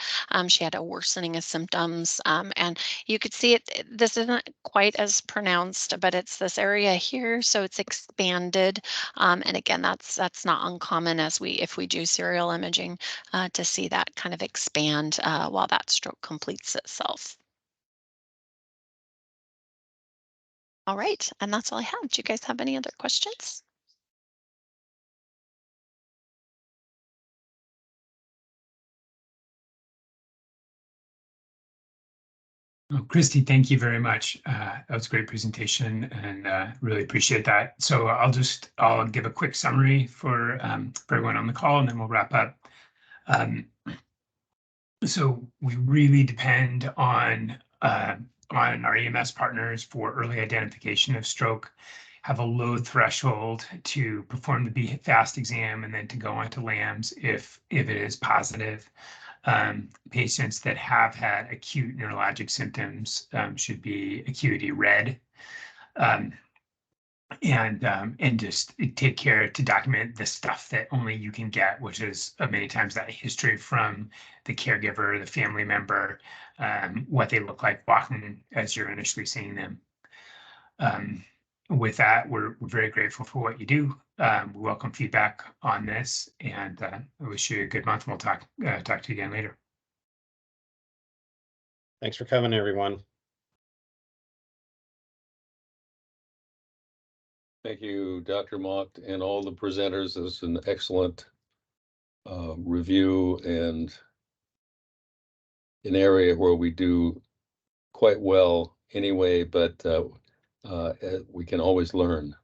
She had a worsening of symptoms, and you could see it. This isn't quite as pronounced, but it's this area here, so it's expanded. And again, that's not uncommon if we do serial imaging to see that kind of expand while that stroke completes itself. All right, and that's all I have. Do you guys have any other questions? Well, Christy, thank you very much. That was a great presentation, and really appreciate that. So I'll give a quick summary for everyone on the call, and then we'll wrap up. So we really depend on our EMS partners for early identification of stroke, have a low threshold to perform the BFAST exam, and then to go on to LAMS if it is positive. Patients that have had acute neurologic symptoms should be acuity red. and just take care to document the stuff that only you can get, which is many times that history from the caregiver, the family member, what they look like walking as you're initially seeing them. With that, we're very grateful for what you do. We welcome feedback on this, and I wish you a good month. We'll talk to you again later. Thanks for coming, everyone. Thank you, Dr. Mock, and all the presenters. This is an excellent review and an area where we do quite well anyway, but we can always learn.